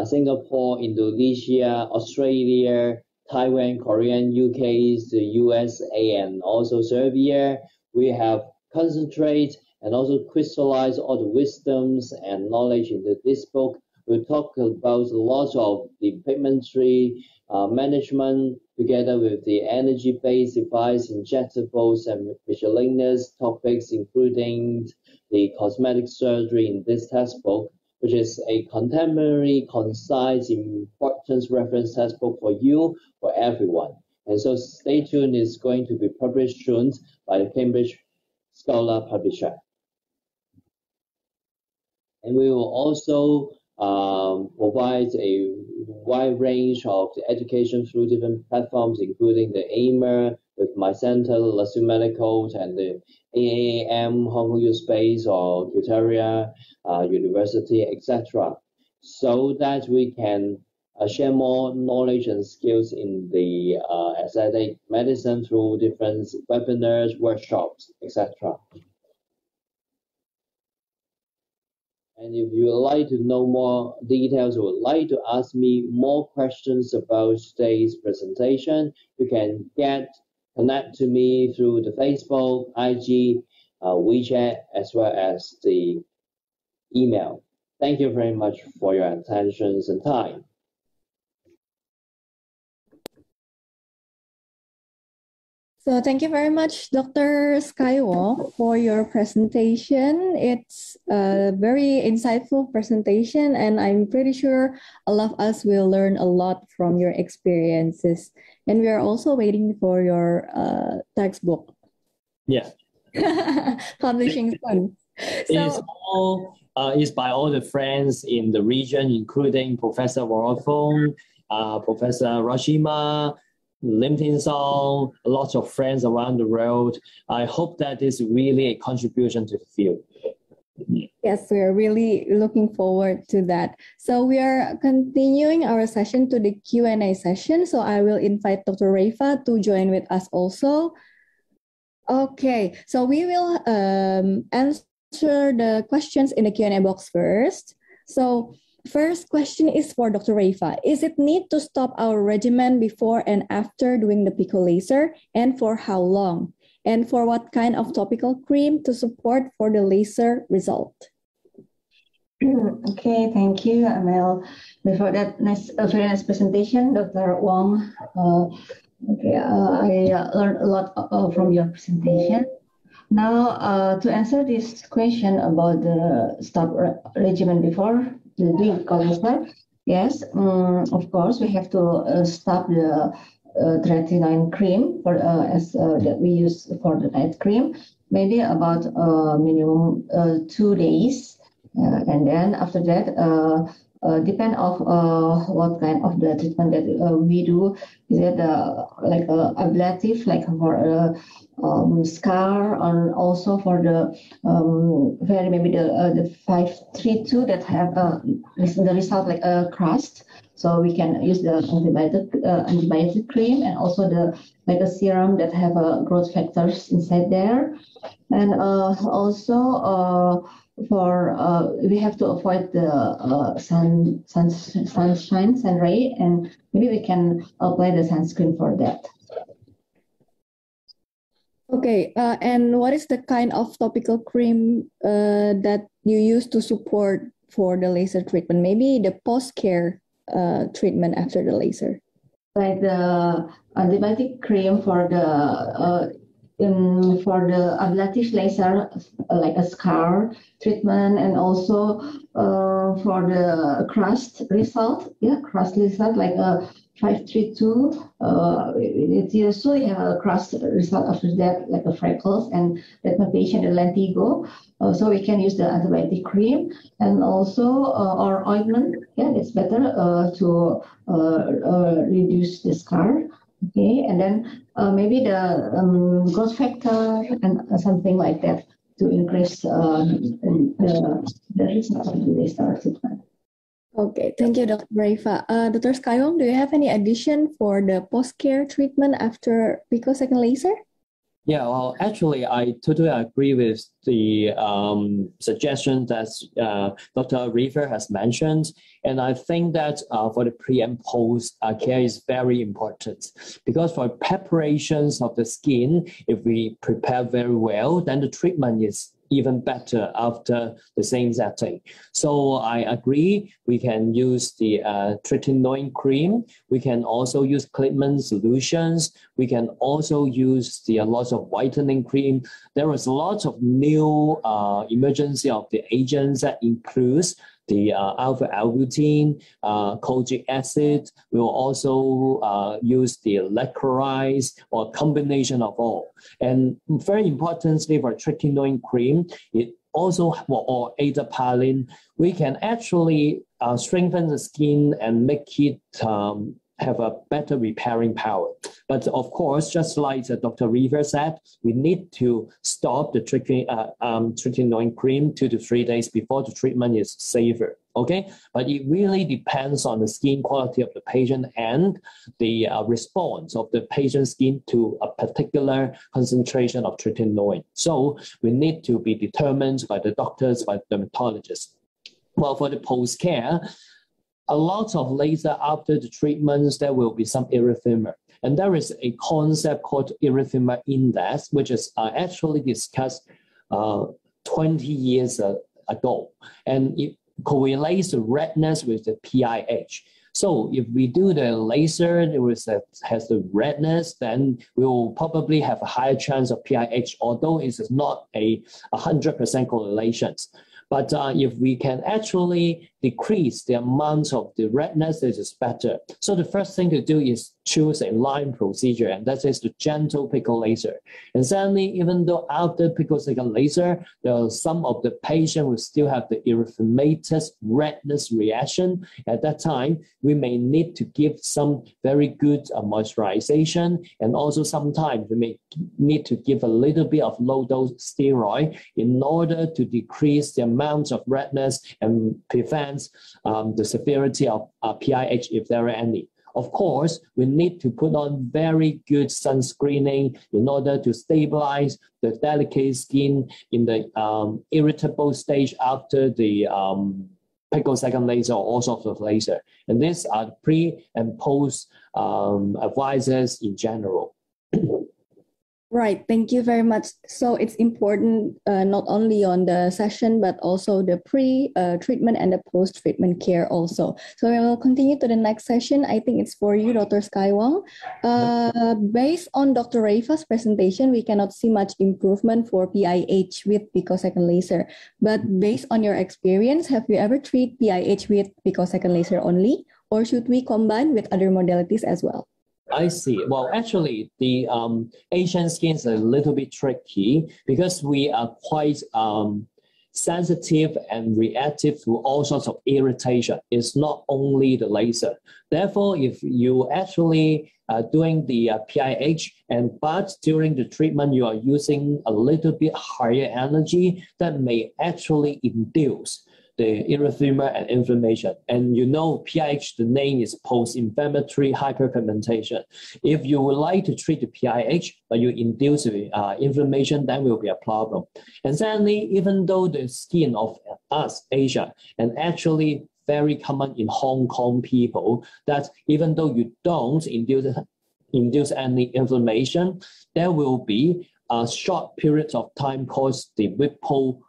Singapore, Indonesia, Australia, Taiwan, Korea, UK, the USA, and also Serbia. We have concentrated and also crystallized all the wisdoms and knowledge into this book. We talk about lots of the pigmentary management together with the energy-based device, injectables, and miscellaneous topics, including the cosmetic surgery in this textbook, which is a contemporary, concise, important reference textbook for you, for everyone. And so stay tuned, it's going to be published soon by the Cambridge Scholar Publisher. And we will also provide a wide range of the education through different platforms, including the AIMER with My Center, LASSER Medical, and the AAM, Hong Kong Youth Space, or Tutoria University, etc., so that we can share more knowledge and skills in the aesthetic medicine through different webinars, workshops, etc. And if you would like to know more details or would like to ask me more questions about today's presentation, you can connect to me through the Facebook, IG, WeChat, as well as the email. Thank you very much for your attention and time. So thank you very much, Dr. Sky Wong, for your presentation. It's a very insightful presentation, and I'm pretty sure all of us will learn a lot from your experiences. And we are also waiting for your textbook. Yeah. Publishing soon. It's by all the friends in the region, including Professor Warfong, Professor Rashima, Lim Tin Song, lots of friends around the world. I hope that is really a contribution to the field. Yes, we are really looking forward to that. So we are continuing our session to the Q&A session. So I will invite Dr. Reifa to join with us also. Okay, so we will answer the questions in the Q&A box first. So first question is for Dr. Reifa. Is it need to stop our regimen before and after doing the Pico laser, and for how long? And for what kind of topical cream to support for the laser result? Okay, thank you, Amel. Before that very nice presentation, Dr. Wong. I learned a lot from your presentation. Now, to answer this question about the stop regimen before the doing laser, yes, of course, we have to stop the tretinoin cream for that we use for the night cream, maybe about minimum 2 days, and then after that, depend of what kind of the treatment that we do. Is it like ablative, like for scar, and also for the maybe the 532 that have the result like a crust. So we can use the antibiotic cream, and also the like a serum that have growth factors inside there, and also for we have to avoid the sunshine, sun ray, and maybe we can apply the sunscreen for that. Okay, and what is the kind of topical cream that you use to support for the laser treatment? Maybe the post-care treatment after the laser. Like the antibiotic cream for the ablative laser, like a scar treatment, and also for the crust result, like a 532. It usually have a crust result after that, like a freckles, and that my patient the lentigo. So we can use the antibiotic cream, and also or ointment. Yeah, it's better to reduce the scar. Okay, and then maybe the growth factor and something like that to increase the result of the laser treatment. Okay, thank you, Dr. Reifa. Dr. Sky Wong, do you have any addition for the post-care treatment after picosecond laser? Yeah, well, actually, I totally agree with the suggestion that Dr. Reifa has mentioned. And I think that for the pre and post care is very important, because for preparations of the skin, if we prepare very well, then the treatment is even better after the same setting. So I agree, we can use the tretinoin cream. We can also use Clipman solutions. We can also use the lots of whitening cream. There is lots of new emergency of the agents that includes the alpha-albutine, kojic acid. We will also use the lecorize, or combination of all. And very importantly for tretinoin cream, it also, or adapalene, we can actually strengthen the skin and make it have a better repairing power. But of course, just like Dr. River said, we need to stop the tretinoin cream 2 to 3 days before the treatment is safer. Okay, but it really depends on the skin quality of the patient and the response of the patient's skin to a particular concentration of tretinoin. So we need to be determined by the doctors, by the dermatologists. Well, for the post-care, a lot of laser after the treatments, there will be some erythema. And there is a concept called erythema index, which is actually discussed 20 years ago. And it correlates the redness with the PIH. So if we do the laser, it has the redness, then we will probably have a higher chance of PIH, although it is not a 100% correlation. But if we can actually decrease the amount of the redness, it is better. So the first thing to do is choose a line procedure, and that is the gentle pico laser. And suddenly, even though after picosecond laser, there are some of the patient will still have the erythematous redness reaction. At that time, we may need to give some very good moisturization, and also sometimes we may need to give a little bit of low-dose steroid in order to decrease the amount of redness and prevent the severity of PIH if there are any. Of course, we need to put on very good sunscreening in order to stabilize the delicate skin in the irritable stage after the picosecond laser or all sorts of laser. And these are the pre and post advices in general. Right, thank you very much. So it's important not only on the session, but also the pre-treatment and the post-treatment care also. So we will continue to the next session. I think it's for you, Dr. Sky Wong. Based on Dr. Raifa's presentation, we cannot see much improvement for PIH with picosecond laser. But based on your experience, have you ever treated PIH with picosecond laser only? Or should we combine with other modalities as well? I see. Well, actually, the Asian skin is a little bit tricky because we are quite sensitive and reactive to all sorts of irritation. It's not only the laser. Therefore, if you actually are doing the PIH, but during the treatment you are using a little bit higher energy, that may actually induce the erythema and inflammation. And you know, PIH, the name is post-inflammatory hyperpigmentation. If you would like to treat the PIH, but you induce the inflammation, that will be a problem. And secondly, even though the skin of us, Asia, and actually very common in Hong Kong people, that even though you don't induce any inflammation, there will be a short period of time called the Whipple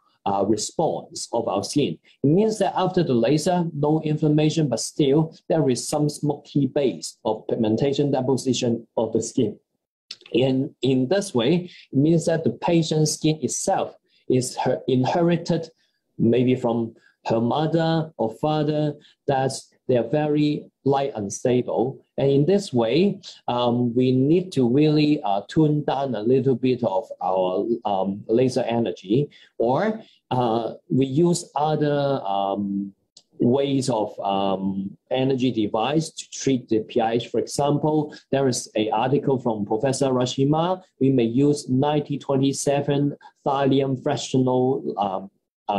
response of our skin. It means that after the laser, no inflammation, but still there is some smoky base of pigmentation deposition of the skin. And in this way, it means that the patient's skin itself is inherited maybe from her mother or father, that they are very light unstable. And in this way, we need to really tune down a little bit of our laser energy, or we use other ways of energy device to treat the PIH. For example, there is an article from Professor Rashima. We may use 9027 thallium fractional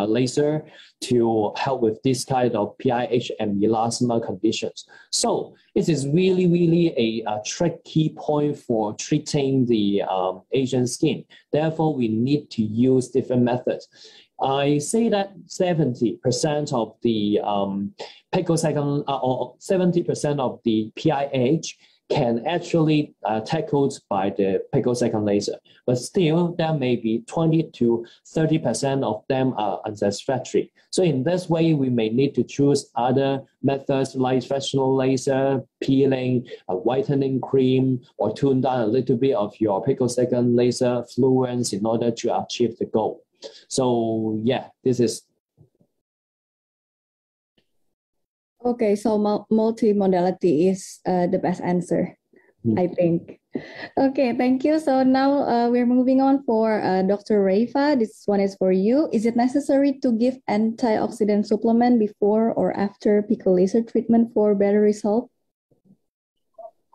laser to help with this kind of PIH and melasma conditions. So it is really a tricky point for treating the Asian skin. Therefore, we need to use different methods. I say that 70% of the picosecond or 70% of the PIH can actually tackled by the picosecond laser. But still, there may be 20 to 30% of them are unsatisfactory. So in this way, we may need to choose other methods like fractional laser, peeling, a whitening cream, or tune down a little bit of your picosecond laser fluence in order to achieve the goal. So yeah, this is. Okay, so multimodality is the best answer, I think. Okay, thank you. So now we're moving on for Dr. Reifa. This one is for you. Is it necessary to give antioxidant supplement before or after Pico laser treatment for better result?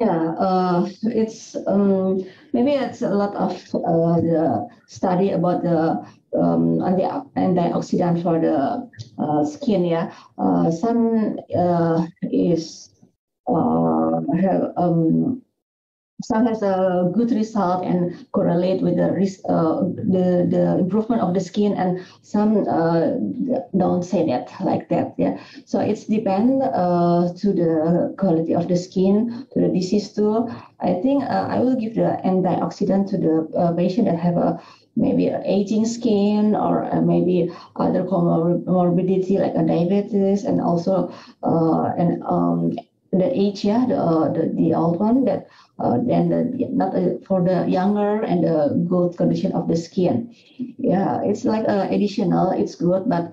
Yeah, it's maybe it's a lot of the study about the antioxidant for the skin. Yeah, some is have some has a good result and correlate with the improvement of the skin, and some don't say that like that. Yeah, so it's depend to the quality of the skin, to the disease too. I think I will give the antioxidant to the patient that have a maybe aging skin or maybe other comorbidity like a diabetes, and also the age, yeah, the old one, that then not for the younger and the good condition of the skin. Yeah, it's like additional. It's good, but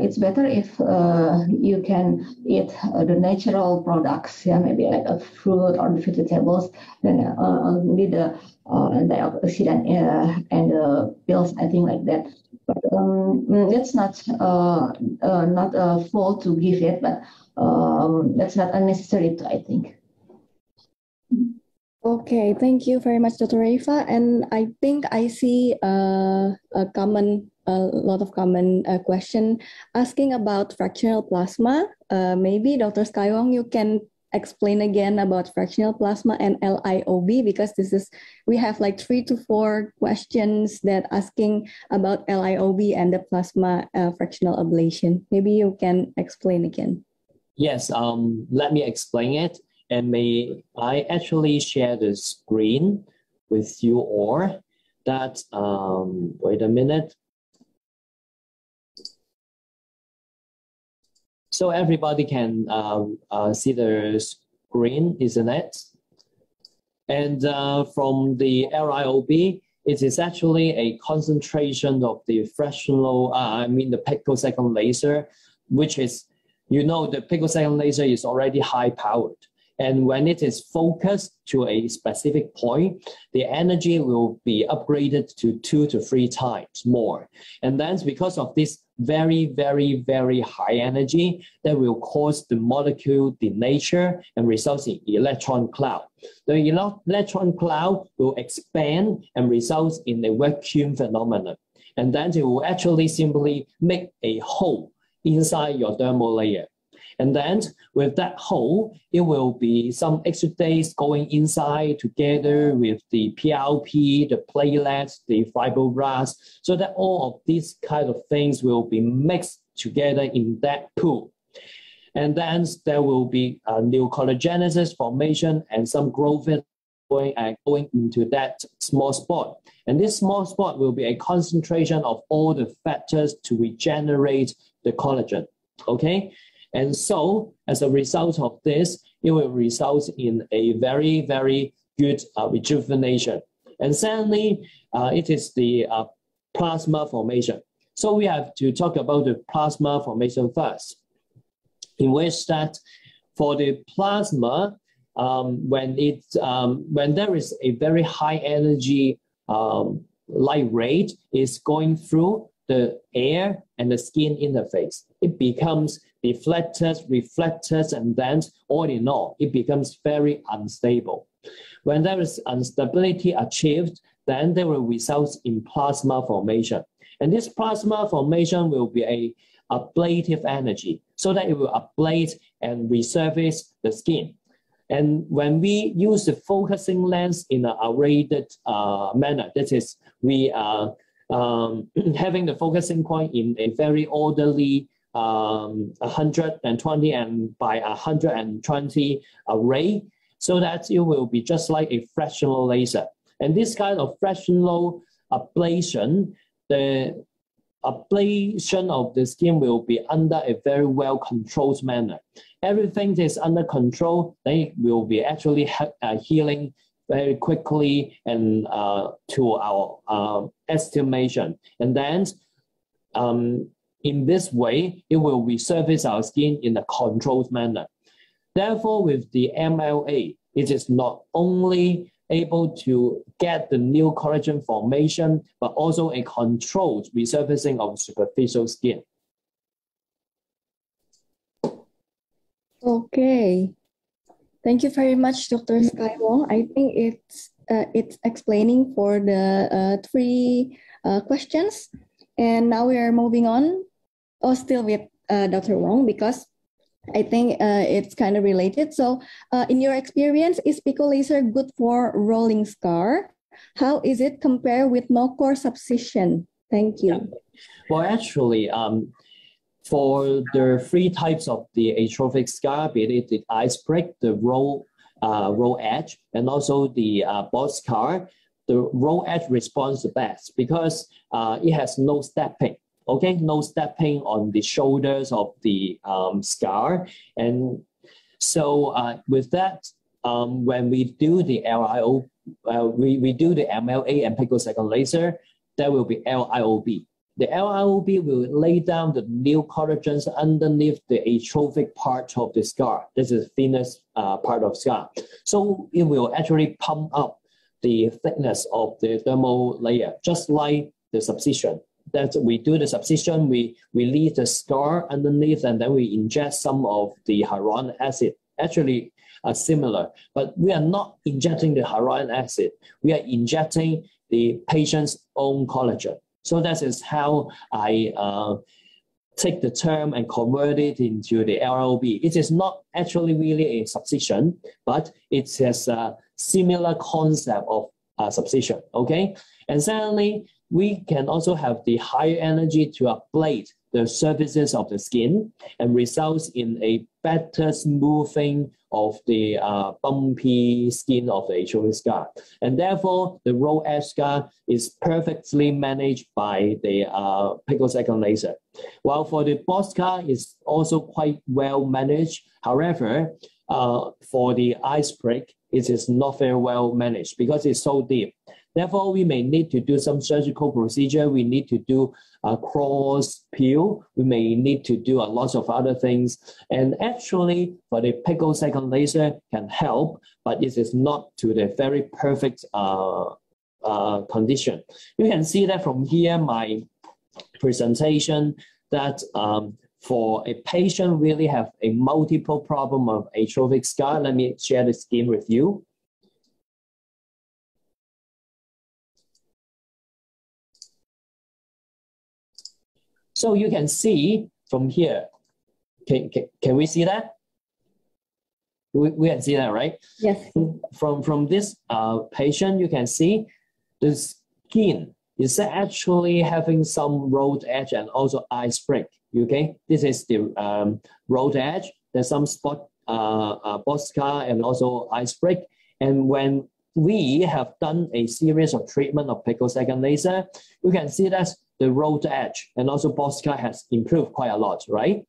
it's better if you can eat the natural products. Yeah, maybe like a fruit or the vegetables. Then only the antioxidant and the pills. I think like that. But it's not a fault to give it, but that's not unnecessary to, I think. Okay, thank you very much, Dr. Reifa. And I think I see a lot of common question asking about fractional plasma. Maybe Dr. Skywong, you can explain again about fractional plasma and LIOB, because we have like 3 to 4 questions that asking about LIOB and the plasma fractional ablation. Maybe you can explain again. Yes, let me explain it. And may I actually share the screen with you all? That, wait a minute. So everybody can see the screen, isn't it? And from the LIOB, it is actually a concentration of the fractional, the picosecond laser, which is, you know, the picosecond laser is already high powered. And when it is focused to a specific point, the energy will be upgraded to 2 to 3 times more. And then because of this very, very, very high energy, that will cause the molecule denature and results in electron cloud. The electron cloud will expand and result in a vacuum phenomenon. And then it will actually simply make a hole inside your dermal layer. And then with that hole, it will be some exudates going inside together with the PLP, the platelets, the fibroblasts, so that all of these kind of things will be mixed together in that pool. And then there will be a new collagenesis formation and some growth going into that small spot. And this small spot will be a concentration of all the factors to regenerate the collagen, okay? And so, as a result of this, it will result in a very, very good rejuvenation. And secondly, it is the plasma formation. So we have to talk about the plasma formation first, in which that for the plasma, when there is a very high energy light rate is going through the air and the skin interface, it becomes deflected, reflected, and then all in all, it becomes very unstable. When there is instability achieved, then there will result in plasma formation. And this plasma formation will be a ablative energy, so that it will ablate and resurface the skin. And when we use the focusing lens in an arrayed manner, that is, we are having the focusing point in a very orderly 120 and by 120 array, so that it will be just like a fractional laser. And this kind of fractional ablation, the ablation of the skin will be under a very well controlled manner. Everything is under control, they will be actually healing very quickly and to our estimation. And then in this way, it will resurface our skin in a controlled manner. Therefore, with the MLA, it is not only able to get the new collagen formation, but also a controlled resurfacing of superficial skin. Okay. Thank you very much, Dr. Sky Wong. I think it's explaining for the three questions. And now we are moving on, still with Dr. Wong, because I think it's kind of related. So in your experience, is Pico laser good for rolling scar? How is it compared with no core subcision? Thank you. Yeah. Well, actually, for the three types of the atrophic scar, be it the ice break, the roll edge, and also the boss scar, the roll edge responds the best because it has no stepping. Okay, no stepping on the shoulders of the scar, and so with that, when we do the LIO, we do the MLA and picosecond laser, there will be LIOB. The LIOB will lay down the new collagens underneath the atrophic part of the scar. This is the thinnest part of scar. So it will actually pump up the thickness of the dermal layer, just like the subcision. That we do the subcision, we leave the scar underneath, and then we inject some of the hyaluronic acid. Actually, similar, but we are not injecting the hyaluronic acid. We are injecting the patient's own collagen. So that is how I take the term and convert it into the LLB. It is not actually really a subcision, but it has a similar concept of subcision, okay? And secondly, we can also have the higher energy to ablate the surfaces of the skin and results in a better smoothing of the bumpy skin of the atrophic scar. And therefore, the roll edge scar is perfectly managed by the picosecond laser. While for the boss scar, it's also quite well managed. However, for the ice break, it is not very well managed because it's so deep. Therefore, we may need to do some surgical procedure. We need to do a cross peel. We may need to do a lot of other things. And actually, for the picosecond laser can help, but it is not to the very perfect condition. You can see that from here, my presentation, that for a patient really have a multiple problem of atrophic scar. Let me share the screen with you. So you can see from here, can we see that? We can see that, right? Yes. From this patient, you can see the skin is actually having some rolled edge and also ice break, okay? This is the rolled edge. There's some spot boss scar and also ice break. And when we have done a series of treatment of picosecond laser, you can see that the rolled edge and also boss scar has improved quite a lot, right?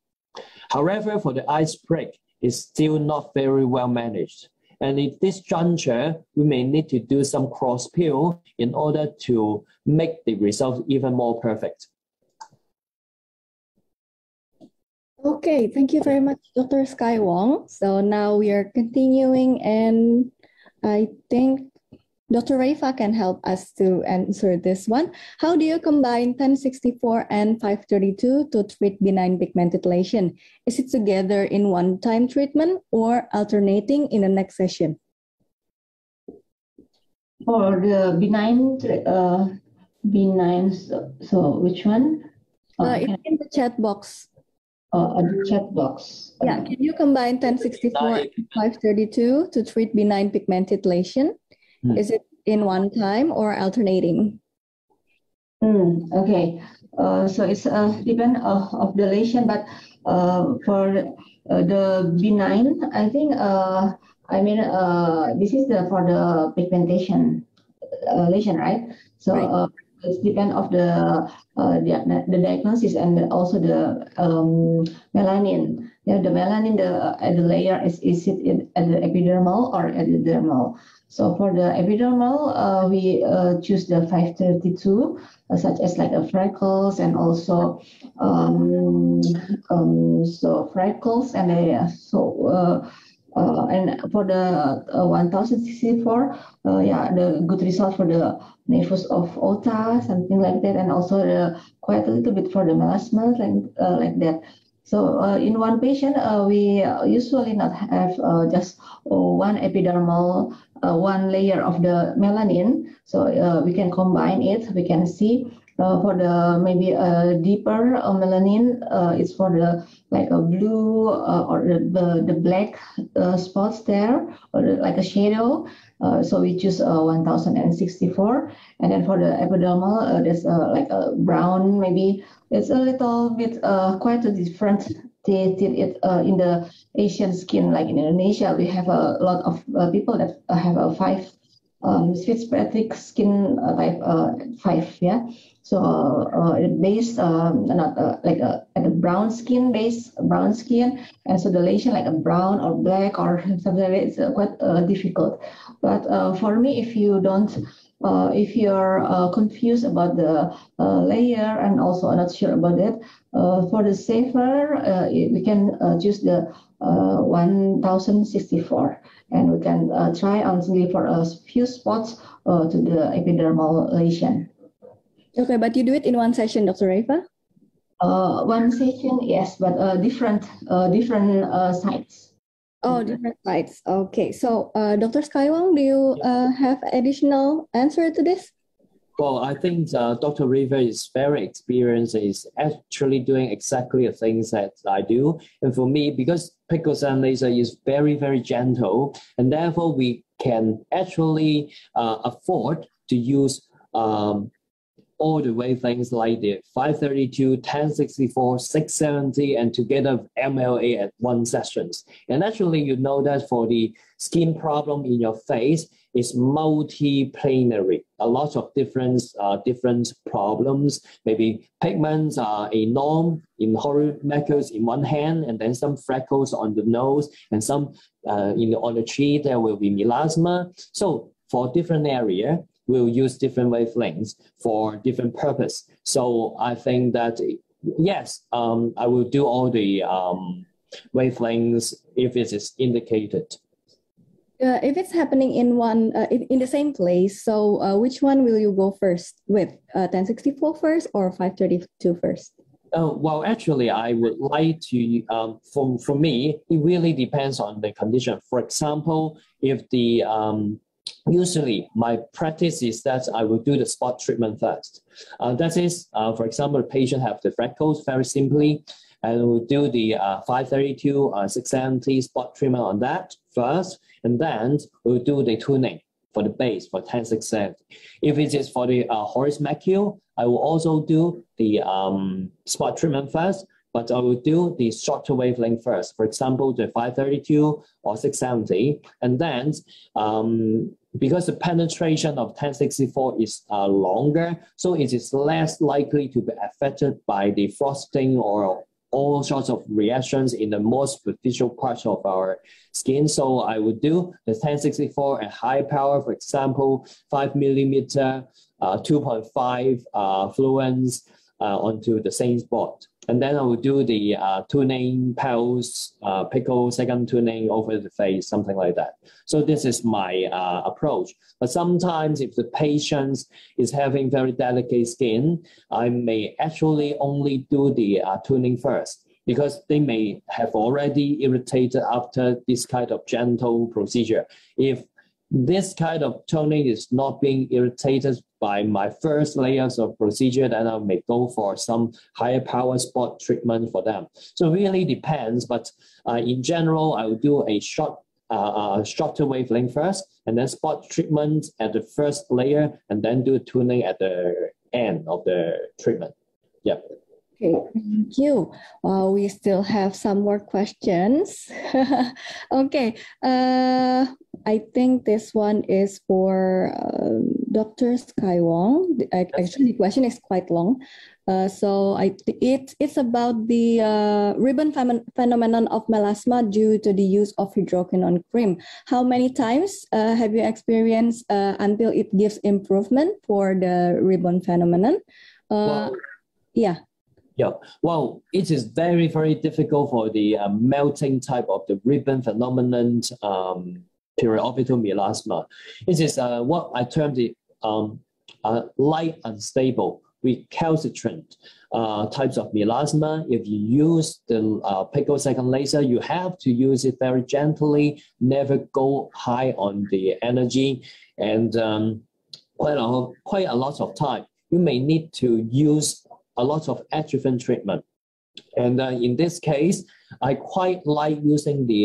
However, for the ice break, it's still not very well managed. And in this juncture, we may need to do some cross peel in order to make the result even more perfect. Okay, thank you very much, Dr. Sky Wong. So now we are continuing, and I think Dr. Raifa can help us to answer this one. How do you combine 1064 and 532 to treat benign pigmented lesion? Is it together in one-time treatment or alternating in the next session? For the benign, so which one? It's in the chat box. The chat box. Yeah, can you combine 1064 and 532 to treat benign pigmented lesion? Is it in one time or alternating? Okay, so it's depend of the lesion, but for the benign, I think this is for the pigmentation lesion, right? So right. It's depend of the diagnosis and also the melanin. Yeah, the melanin, the layer is it at the epidermal or at the dermal? So for the epidermal, we choose the 532, such as like freckles and also so freckles and And for the 1064, yeah, the good result for the nevus of Ota, something like that, and also quite a little bit for the melasma, like that. So in one patient, we usually not have just one epidermal, one layer of the melanin. So we can combine it. We can see for the maybe a deeper melanin, it's for the like a blue or the black spots there, or like a shadow. So we choose 1064, and then for the epidermal, there's like a brown, maybe it's a little bit quite a different in the Asian skin. Like in Indonesia, we have a lot of people that have a 5 Fitzpatrick skin type 5, yeah. So based not like at the brown skin, and so the lesion like a brown or black or something like that, it's quite difficult. But for me, if you don't, if you're confused about the layer and also not sure about it, for the safer, we can choose the 1064, and we can try only for a few spots to the epidermal lesion. Okay, but you do it in one session, Dr. Raifa? One session, yes, but different sites. Oh, different sites. Okay, so Dr. Skywong, do you have additional answer to this? Well, I think Dr. River is very experienced, is actually doing exactly the things that I do. And for me, because Pico laser is very, very gentle, and therefore we can actually afford to use all the wavelengths like the 532, 1064, 670, and together with MLA at one sessions. And actually, you know that for the skin problem in your face, is multiplanary. A lot of different problems. Maybe pigments are a norm in macles in one hand, and then some freckles on the nose, and some on the cheek there will be melasma. So for different area, we'll use different wavelengths for different purpose. So I think that yes, I will do all the wavelengths if it is indicated. If it's happening in one in the same place, so which one will you go first with? 1064 first or 532 first? Well, actually, I would like to, for me, it really depends on the condition. For example, if the, usually my practice is that I will do the spot treatment first. That is, for example, the patient have the freckles very simply, and we'll do the 532, 670 spot treatment on that first, and then we'll do the tuning for the base for 10/670. If it is for the horizontal macule, I will also do the spot treatment first, but I will do the shorter wavelength first. For example, the 532 or 670, and then because the penetration of 1064 is longer, so it is less likely to be affected by the frosting or all sorts of reactions in the most superficial parts of our skin. So I would do the 1064 at high power, for example, 5 millimeter, 2.5 fluence onto the same spot. And then I will do the tuning pulse, Pico second tuning over the face, something like that. So this is my approach. But sometimes if the patient is having very delicate skin, I may actually only do the tuning first, because they may have already irritated after this kind of gentle procedure. If this kind of toning is not being irritated by my first layers of procedure, then I may go for some higher power spot treatment for them. So it really depends, but in general, I will do a shorter wavelength first, and then spot treatment at the first layer, and then do tuning at the end of the treatment. Yeah. Okay, thank you. We still have some more questions. Okay, I think this one is for Dr. Skywong. Actually, the question is quite long. So it's about the ribbon phenomenon of melasma due to the use of hydroquinone cream. How many times have you experienced until it gives improvement for the ribbon phenomenon? Well, yeah. Yeah, well, it is very, very difficult for the melting type of the ribbon phenomenon, periorbital melasma. It is what I term the light unstable, recalcitrant types of melasma. If you use the picosecond laser, you have to use it very gently, never go high on the energy, and quite a lot of time. You may need to use a lot of adjuvant treatment. And in this case, I quite like using the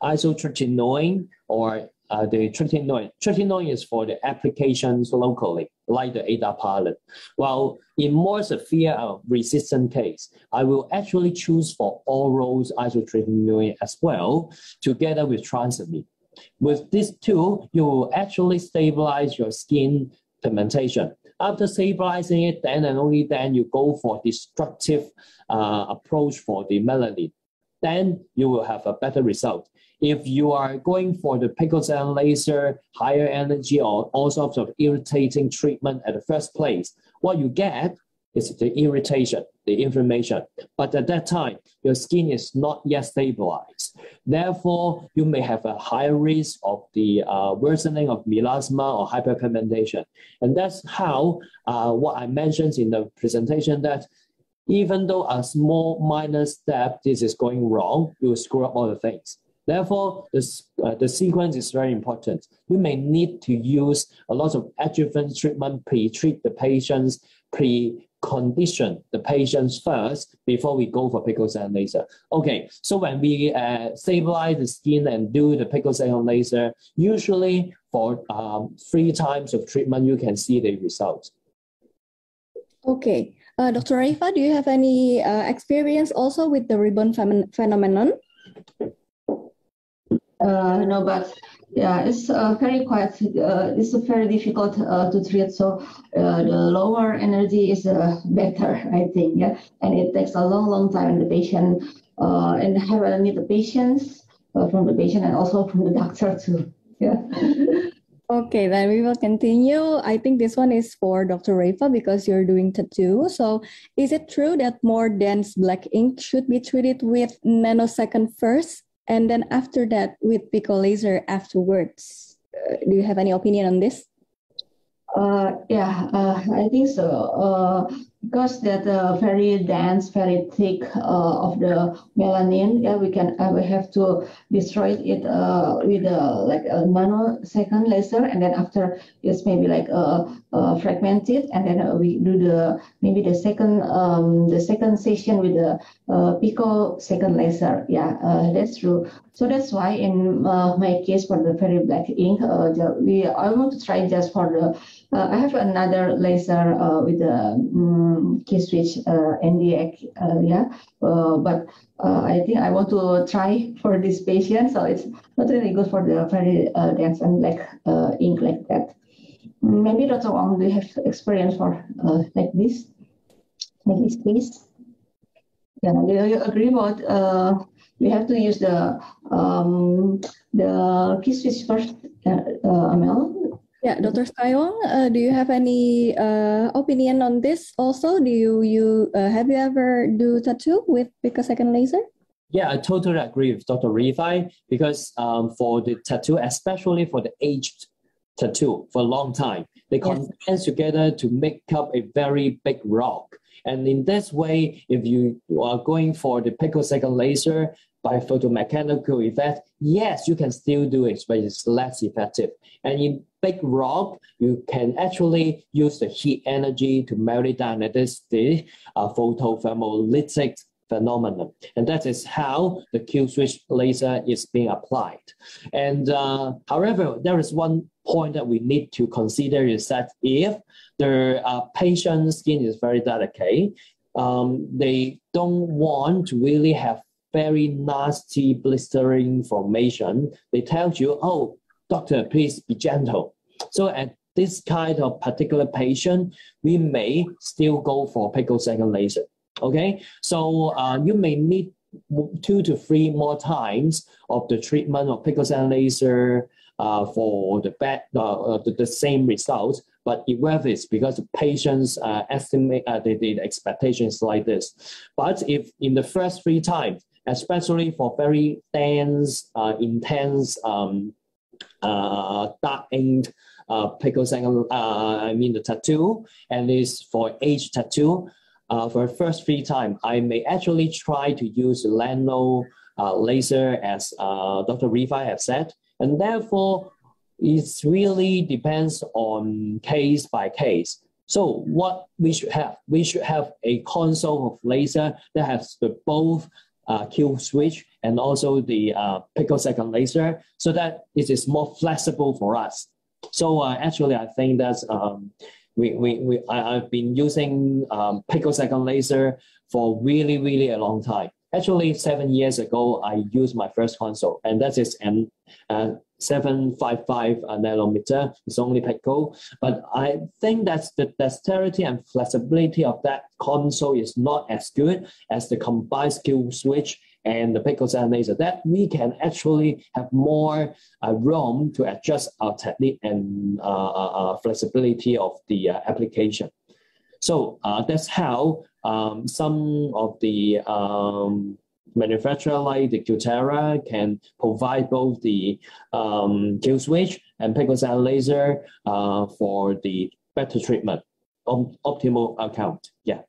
isotretinoin or the tretinoin. Tretinoin is for the applications locally, like the adaparin. While in more severe resistant case, I will actually choose for oral isotretinoin as well, together with transamine. With these two, you will actually stabilize your skin pigmentation. After stabilizing it, then and only then you go for destructive approach for the melanin. Then you will have a better result. If you are going for the picosecond laser, higher energy, or all sorts of irritating treatment at the first place, what you get is the irritation, the inflammation. But at that time, your skin is not yet stabilized. Therefore, you may have a higher risk of the worsening of melasma or hyperpigmentation. And that's how what I mentioned in the presentation, that even though a small minor step, this is going wrong, you will screw up all the things. Therefore, the sequence is very important. You may need to use a lot of adjuvant treatment, pre-treat the patients, pre-condition the patients first before we go for picosecond laser. Okay, so when we stabilize the skin and do the picosecond laser, usually for 3 times of treatment, you can see the results. Okay. Dr. Raifa, do you have any experience also with the ribbon phenomenon? No, but yeah, it's it's very difficult to treat. So the lower energy is better, I think. Yeah, and it takes a long time, and the patient and have need the patience from the patient and also from the doctor too. Yeah. Okay, then we will continue. I think this one is for Dr. Raifa because you're doing tattoo. So is it true that more dense black ink should be treated with nanosecond first, and then after that with pico laser afterwards? Do you have any opinion on this? Yeah, I think so. Because that very dense, very thick of the melanin, yeah, we have to destroy it with like a nanosecond laser, and then after it's maybe like fragmented, and then we do the second session with the picosecond laser. Yeah, that's true. So that's why in my case for the very black ink, I want to try just for the. I have another laser with the key switch NDX, but I think I want to try for this patient, so it's not really good for the very dense and black ink like that. Maybe Dr. Wong, do you have experience for like this case? Yeah, do you agree about we have to use the key switch first, Amel? Yeah, Dr. Skywong, do you have any opinion on this also? Do you have you ever do tattoo with picosecond laser? Yeah, I totally agree with Dr. Rifai, because for the tattoo, especially for the aged tattoo for a long time, they condense together to make up a very big rock. And in this way, if you are going for the picosecond laser by photomechanical effect, yes, you can still do it, but it's less effective. And in big rock, you can actually use the heat energy to melt it down. That is the photothermolytic phenomenon. And that is how the Q-switch laser is being applied. And however, there is one point that we need to consider is that if the patient's skin is very delicate, they don't want to really have very nasty blistering formation. They tell you, oh, doctor, please be gentle. So at this kind of particular patient, we may still go for picosecond laser. Okay, so you may need 2 to 3 more times of the treatment of picosecond laser for the same result, but it varies because the patients estimate the expectations like this. But if in the first 3 times, especially for very dense, intense, dark ink picosecond, the tattoo, and is for age tattoo, for the first 3 times, I may actually try to use nano laser, as Dr. Rifa has said, and therefore it really depends on case by case. So what we should have a console of laser that has both Q switch and also the picosecond laser, so that it is more flexible for us. So actually, I think that I've been using picosecond laser for really a long time. Actually, 7 years ago, I used my first console, and that is an 755 nanometer. It's only pico, but I think that the dexterity and flexibility of that console is not as good as the combined skill switch and the picosecond laser. That we can actually have more room to adjust our technique and flexibility of the application. So that's how some of the manufacturer like the Qtera can provide both the Q switch and picosecond laser for the better treatment, optimal account. Yeah.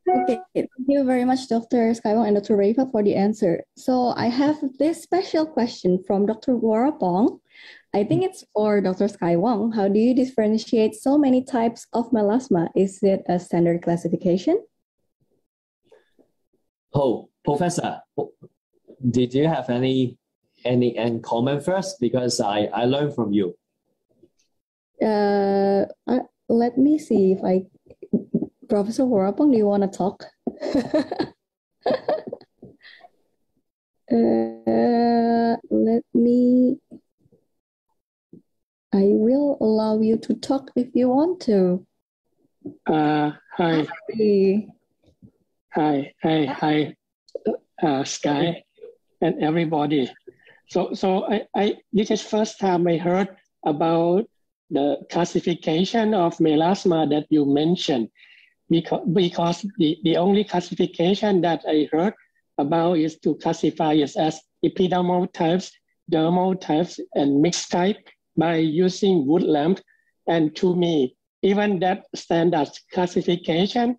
Okay, thank you very much, Dr. Skywong and Dr. Rifa, for the answer. So I have this special question from Dr. Warapong. I think it's for Dr. Skywong. How do you differentiate so many types of melasma? Is it a standard classification? Oh, Professor, did you have any comment first? Because I learned from you. Let me see if I... Professor Warapong, do you want to talk? Let me... I will allow you to talk if you want to. Hi. Hi, Sky and everybody. So this is first time I heard about the classification of melasma that you mentioned, because the only classification that I heard about is to classify it as epidermal types, dermal types, and mixed type by using wood lamp. And to me, even that standard classification,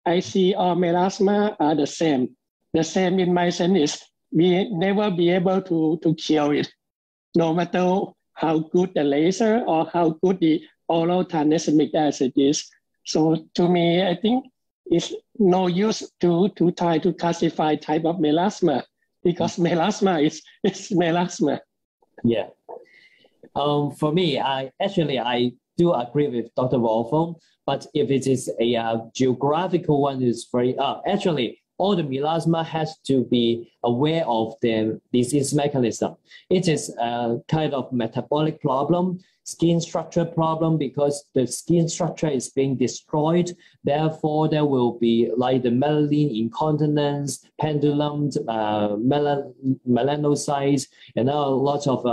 I see all melasma are the same. The same in my sense is we never be able to cure it, no matter how good the laser or how good the oral tranexamic acid is. So to me, I think it's no use to try to classify type of melasma, because melasma is melasma. Yeah. For me, I do agree with Dr. Wolfong, but if it is a geographical one, is very actually all the melasma has to be aware of the disease mechanism. It is a kind of metabolic problem, skin structure problem, because the skin structure is being destroyed. Therefore, there will be like the melanin incontinence, pendulum, melanocytes, and lots of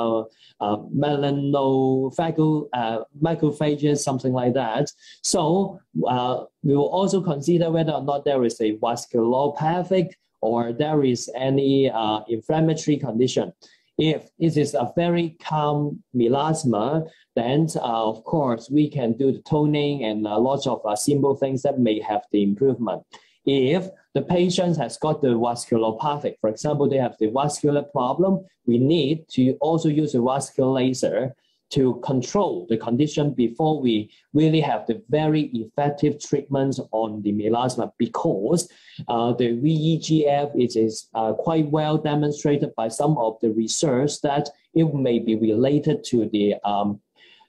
macrophages, something like that. So we will also consider whether or not there is a vasculopathic or there is any inflammatory condition. If it is a very calm melasma, then of course we can do the toning and lots of simple things that may have the improvement. If the patient has got the vasculopathic, for example, they have the vascular problem, we need to also use a vascular laser to control the condition before we really have the very effective treatment on the melasma, because the VEGF is quite well demonstrated by some of the research that it may be related to the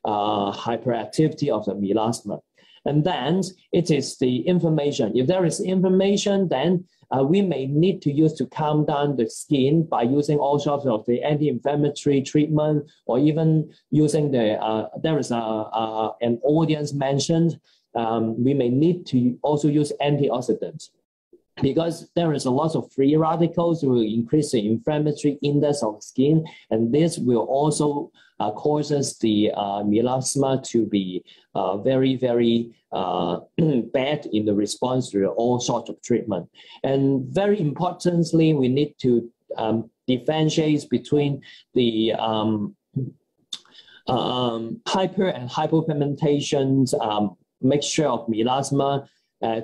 hyperactivity of the melasma. And then it is the inflammation. If there is inflammation, then we may need to use to calm down the skin by using all sorts of the anti-inflammatory treatment, or even using the, there is an audience mentioned, we may need to also use antioxidants. because there is a lot of free radicals, will increase the inflammatory index of skin, and this will also causes the melasma to be very, very bad in the response to all sorts of treatment. And very importantly, we need to differentiate between the hyper and hypopigmentation mixture of melasma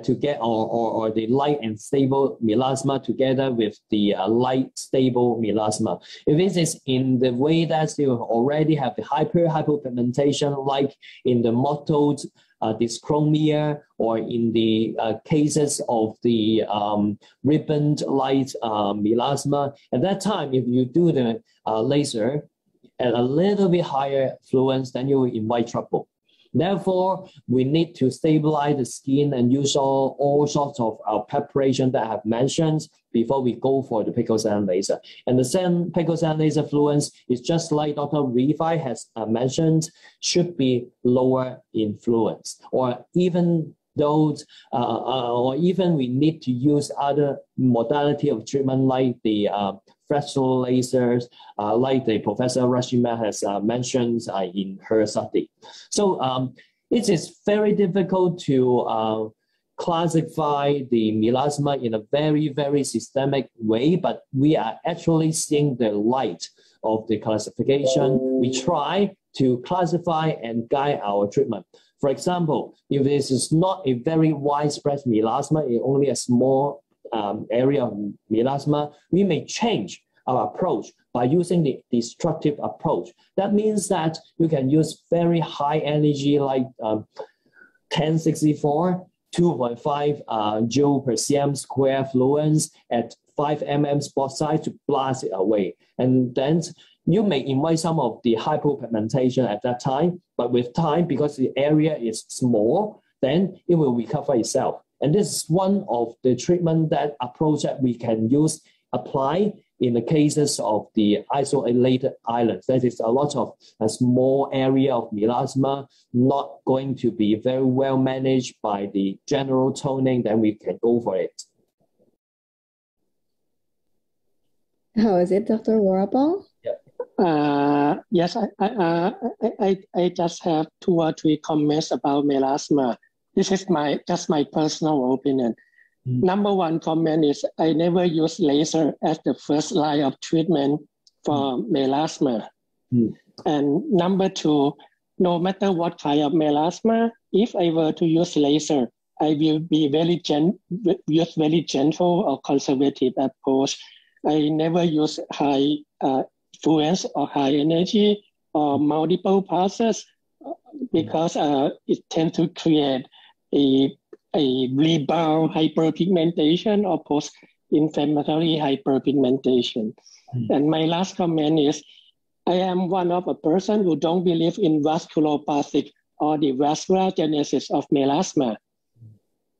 to get or the light and stable melasma together with the light stable melasma. If it is in the way that you already have the hypopigmentation, like in the mottled dyschromia, or in the cases of the ribboned light melasma, at that time, if you do the laser at a little bit higher fluence, then you will invite trouble. Therefore, we need to stabilize the skin and use all sorts of preparation that I have mentioned before we go for the picosand laser. And the same picosand laser fluence is just like Dr. Rifai has mentioned, should be lower in fluence, or even those, or even we need to use other modality of treatment like the fractional lasers, like the Professor Rashima has mentioned in her study. So it is very difficult to classify the melasma in a very, very systemic way, but we are actually seeing the light of the classification. We try to classify and guide our treatment. For example, if this is not a very widespread melasma, it's only a small area of melasma, we may change our approach by using the destructive approach. That means that you can use very high energy like 1064, 2.5 joule per cm square fluence at 5 mm spot size to blast it away. And then you may invite some of the hypopigmentation at that time, but with time, because the area is small, then it will recover itself. And this is one of the treatment that approach that we can use, apply in the cases of the isolated islands. That is a lot of a small area of melasma, not going to be very well managed by the general toning, then we can go for it. How is it, Dr. Warapong? Yes, I just have 2 or 3 comments about melasma. This is just my personal opinion. Number 1 comment is I never use laser as the first line of treatment for melasma. And number 2, no matter what kind of melasma, if I were to use laser, I will be use very gentle or conservative approach. I never use high fluence or high energy or multiple passes because it tends to create a rebound hyperpigmentation or post-inflammatory hyperpigmentation. And my last comment is, I am one of a person who don't believe in vasculopathic or the vascular genesis of melasma.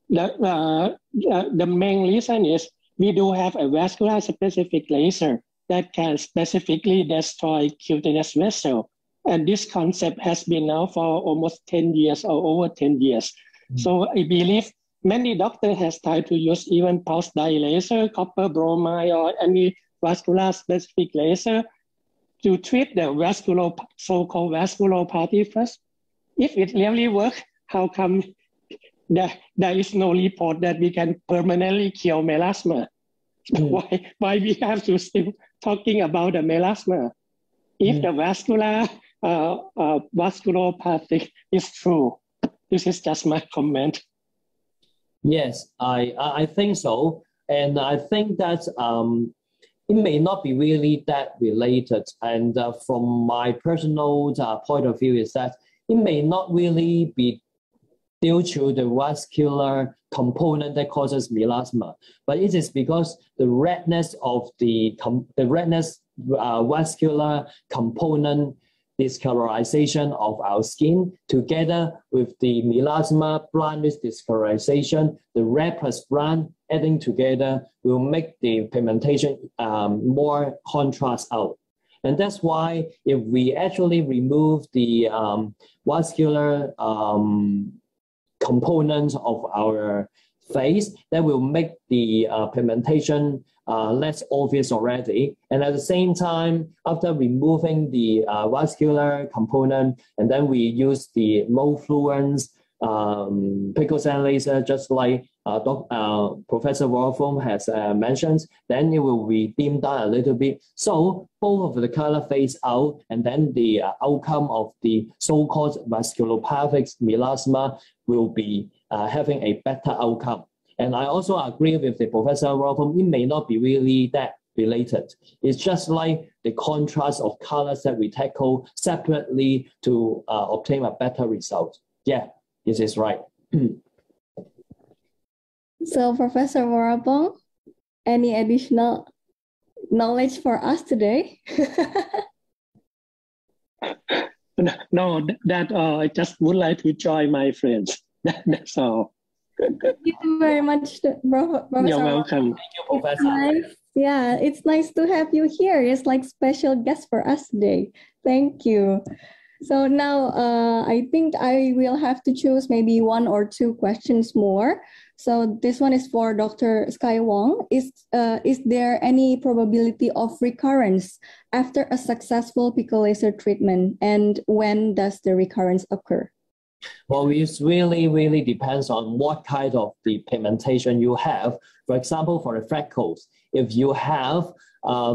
The main reason is we do have a vascular specific laser that can specifically destroy cutaneous vessel. And this concept has been now for almost 10 years or over 10 years. So I believe many doctors have tried to use even pulse dye laser, copper bromide, or any vascular specific laser to treat the so-called vasculopathy first. If it really works, how come there is no report that we can permanently cure melasma? Why we have to still talking about the melasma? If the vasculopathy is true. This is just my comment. Yes, I think so. And I think that it may not be really that related. And from my personal point of view is that it may not really be due to the vascular component that causes melasma, but it is because the redness of the vascular component discolorization of our skin together with the melasma blindness discolorization, the red plus brown adding together will make the pigmentation more contrast out. And that's why if we actually remove the vascular components of our phase, that will make the pigmentation less obvious already. And at the same time, after removing the vascular component, and then we use the low fluence picosecond laser, just like Professor Wolfram has mentioned, then it will be dimmed down a little bit. So both of the color fades out, and then the outcome of the so-called vasculopathic melasma will be having a better outcome. And I also agree with the Professor Wolfram, it may not be really that related. It's just like the contrast of colors that we tackle separately to obtain a better result. Yeah, this is right. So, Professor Warapong, any additional knowledge for us today? No, that I just would like to join my friends. That's all. Thank you very much, Professor. You're welcome. Thank you, Professor. Nice. Yeah, it's nice to have you here. It's like special guest for us today. Thank you. So now I think I will have to choose maybe one or two questions more. So this one is for Dr. Sky Wong. Is there any probability of recurrence after a successful pico laser treatment, and when does the recurrence occur? Well, it really depends on what kind of the pigmentation you have. For example, for the freckles, if you have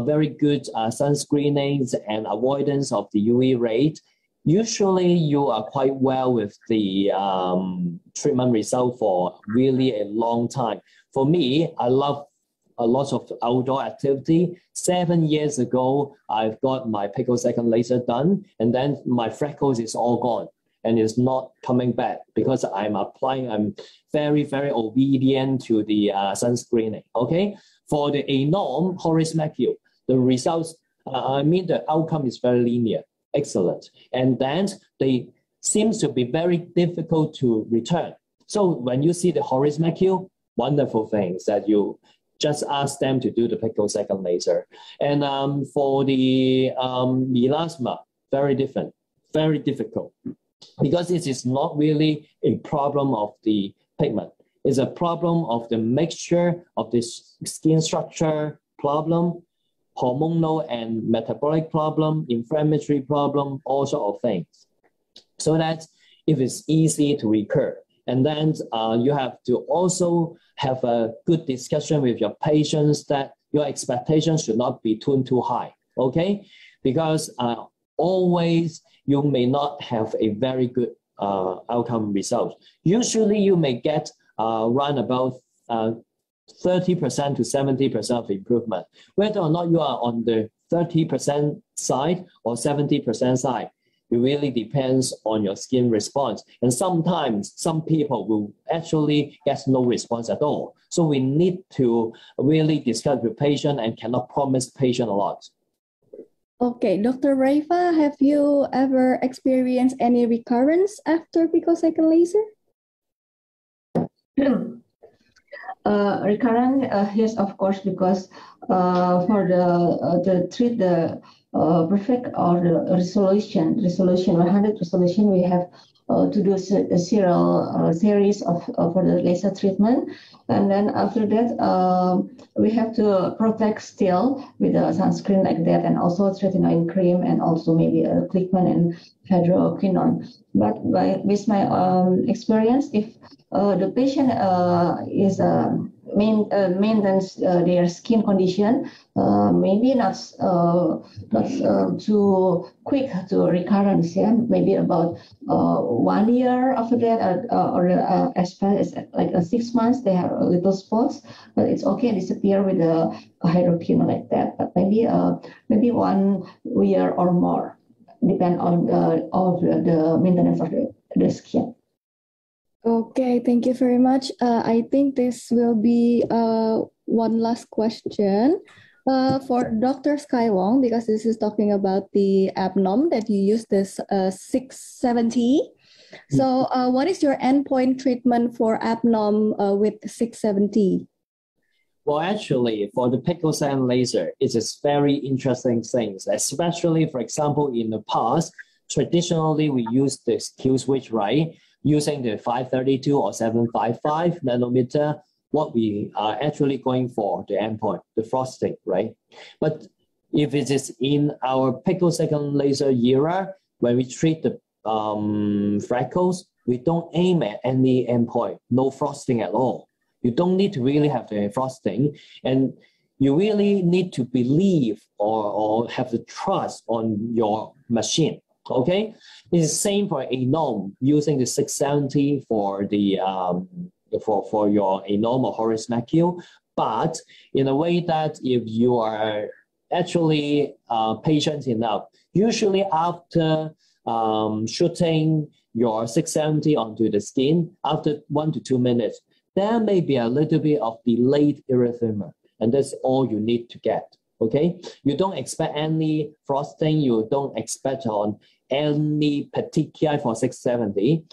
very good sunscreenings and avoidance of the UV rate, usually you are quite well with the treatment result for really a long time. For me, I love a lot of outdoor activity. 7 years ago, I've got my picosecond laser done, and then my freckles is all gone. And it's not coming back because I'm very obedient to the sunscreening, okay? For the anorm Horace macule, the results, the outcome is very linear, excellent. And then they seems to be very difficult to return. So when you see the Horace macule, wonderful things that you just ask them to do the picosecond laser. And for the melasma, very different, very difficult. Because it is not really a problem of the pigment. It's a problem of the mixture of the skin structure problem, hormonal and metabolic problem, inflammatory problem, all sort of things. So that if it's easy to recur. And then you have to also have a good discussion with your patients that your expectations should not be tuned too high, okay? Because always you may not have a very good outcome result. Usually you may get around about 30% to 70% of improvement. Whether or not you are on the 30% side or 70% side, it really depends on your skin response. And sometimes some people will actually get no response at all. So we need to really discuss with patient and cannot promise patient a lot. Okay, Dr. Raifa, have you ever experienced any recurrence after picosecond laser? Recurrent, yes, of course, because for the treat the perfect or the resolution 100 resolution, we have to do a series of for the laser treatment, and then after that we have to protect still with a sunscreen like that, and also tretinoin cream, and also maybe a Glickman and hydroquinone. But with my experience, if the patient is maintains their skin condition, maybe not too quick to recurrence, yeah, maybe about 1 year after that, or as far as like 6 months, they have little spots, but it's okay, disappear with the hydroquinone like that. But maybe 1 year or more, depend on the maintenance of the skin. Okay, thank you very much. I think this will be one last question for Dr. Sky Wong, because this is talking about the abnom that you use this 670. So what is your endpoint treatment for abnom with 670? Well, actually, for the picosecond laser, it is very interesting things, especially, for example, in the past, traditionally we use the kill switch, right? using the 532 or 755 nanometer, what we are actually going for, the endpoint, the frosting, right? But if it is in our picosecond laser era, when we treat the freckles, we don't aim at any endpoint, no frosting at all. You don't need to really have the frosting, and you really need to believe or have the trust on your machine, okay? It's the same for ANOM, using the 670 for the for your ANOM or Horace Macchio, but in a way that if you are actually patient enough, usually after shooting your 670 onto the skin, after 1 to 2 minutes, there may be a little bit of delayed erythema, and that's all you need to get, okay? You don't expect any frosting, you don't expect on any petechiae for 670,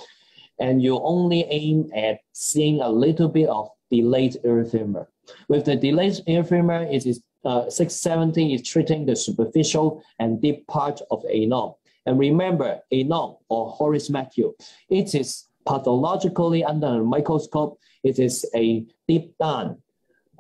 and you only aim at seeing a little bit of delayed erythema. With the delayed erythema, it is 670 is treating the superficial and deep part of ANOM. And remember, ANOM or Horace Macchio, it is pathologically under a microscope, it is a deep down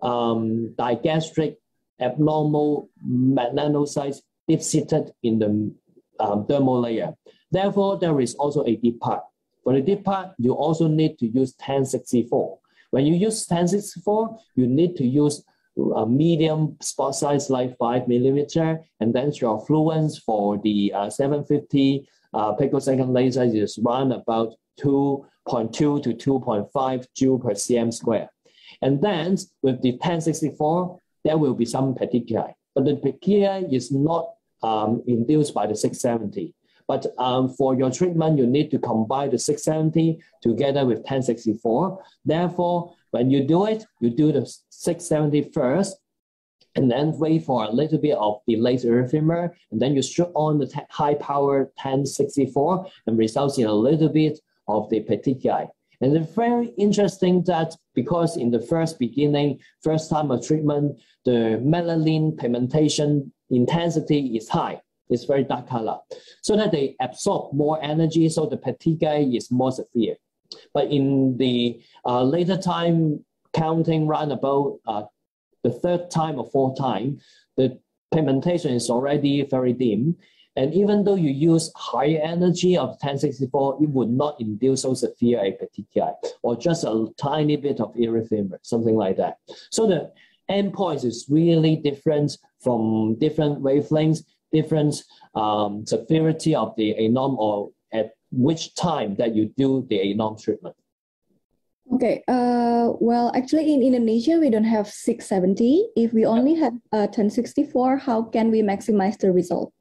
digastric abnormal melanocytes deep-seated in the dermal layer. Therefore, there is also a deep part. For the deep part, you also need to use 1064. When you use 1064, you need to use a medium spot size like 5 millimeter, and then your fluence for the 750 picosecond laser is around about 2.2 to 2.5 joule per cm square. And then with the 1064, there will be some petechiae, but the petechiae is not induced by the 670. But for your treatment, you need to combine the 670 together with 1064. Therefore, when you do it, you do the 670 first, and then wait for a little bit of delayed erythema, and then you shoot on the high power 1064 and results in a little bit of the petechiae. And it's very interesting that because in the first time of treatment, the melanin pigmentation intensity is high. It's very dark color, so that they absorb more energy, so the petechiae is more severe. But in the later time counting round about the third time or fourth time, the pigmentation is already very dim. And even though you use higher energy of 1064, it would not induce so severe a petechiae, or just a tiny bit of erythema, something like that. So the endpoint is really different from different wavelengths, different severity of the ANOM, or at which time that you do the ANOM treatment. Okay, well, actually in Indonesia, we don't have 670. If we only have 1064, how can we maximize the result?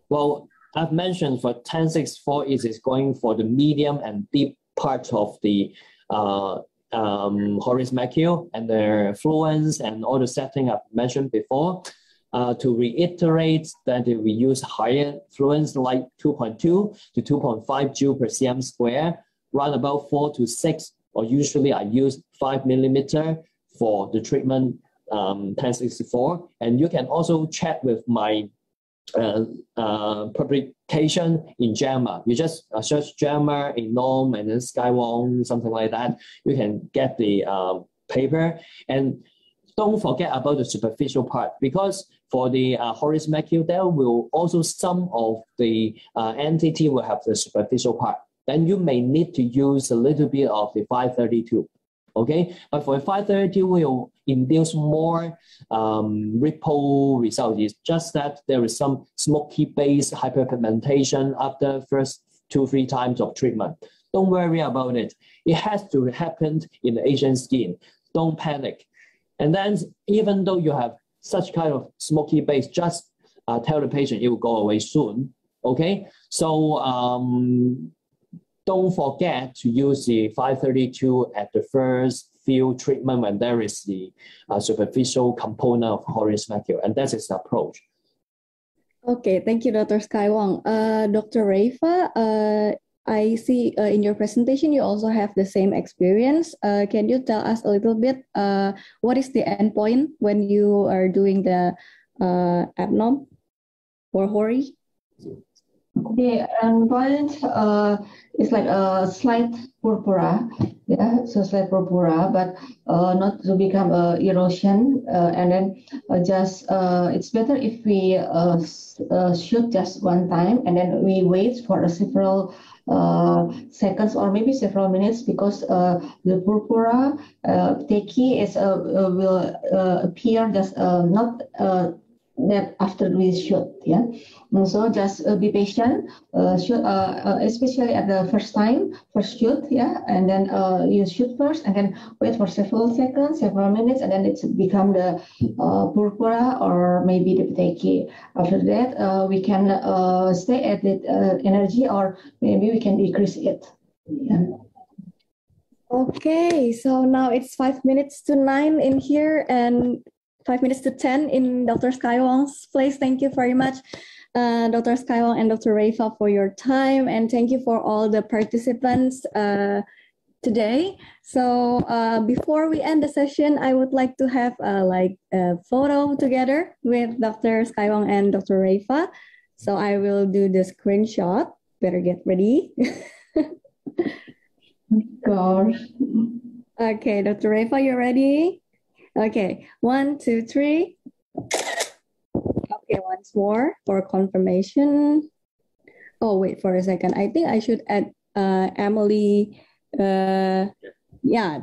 Well, I've mentioned for 1064, it is going for the medium and deep part of the Horace Macchio and the fluence and all the setting I've mentioned before. To reiterate that we use higher fluence like 2.2 to 2.5 joule per cm square, around about 4 to 6, or usually I use 5 millimeter for the treatment 1064. And you can also check with my publication in JAMA. You just search JAMA, ANOM, and then Skywong, something like that. You can get the paper. And don't forget about the superficial part, because for the Horace Macchio, there will also some of the entity will have the superficial part. Then you may need to use a little bit of the 532. Okay, but for 532 will induce more ripple result. It's just that there is some smoky-based hyperpigmentation after first 2-3 times of treatment. Don't worry about it. It has to happen in the Asian skin. Don't panic. And then even though you have such kind of smoky base, just tell the patient it will go away soon. Okay, so don't forget to use the 532 at the first few treatment when there is the superficial component of Horace Macchio, and that is the approach. Okay, thank you, Dr. Skywong. Dr. Reva, I see in your presentation you also have the same experience. Can you tell us a little bit what is the endpoint when you are doing the ANOM or HORI? The endpoint is like a slight purpura, yeah, so slight purpura, but not to become erosion. And then just it's better if we shoot just one time and then we wait for several seconds or maybe several minutes, because the purpura techie is will appear just not that after we shoot, yeah. And so just be patient, shoot, especially at the first shoot, yeah, and then you shoot first and then wait for several seconds, several minutes, and then it's become the purpura or maybe the techie. After that, we can stay at the energy, or maybe we can decrease it. Yeah. Okay, so now it's 5 minutes to 9 in here and 5 minutes to 10 in Dr. Sky Wong's place. Thank you very much, Dr. Sky Wong and Dr. Rafa, for your time, and thank you for all the participants today. So before we end the session, I would like to have like a photo together with Dr. Sky Wong and Dr. Rafa. So I will do the screenshot. Better get ready. Gosh. Okay, Dr. Rafa, you ready? Okay, 1, 2, 3. Okay, once more for confirmation. Oh, wait for a second. I think I should add Emily. Yeah,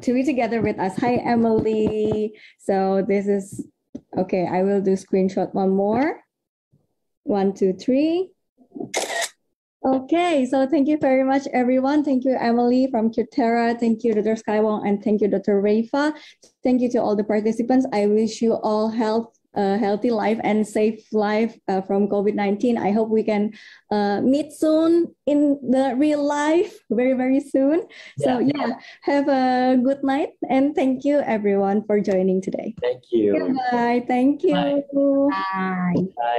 to be together with us. Hi, Emily. So this is, okay, I will do screenshot one more. 1, 2, 3. Okay, so thank you very much, everyone. Thank you, Emily from Qtera. Thank you, Dr. Sky Wong, and thank you, Dr. Rafa. Thank you to all the participants. I wish you all health, healthy life and safe life from COVID-19. I hope we can meet soon in the real life, very, very soon. Yeah. So yeah, have a good night, and thank you, everyone, for joining today. Thank you. Goodbye. Thank you. Bye. Bye. Bye.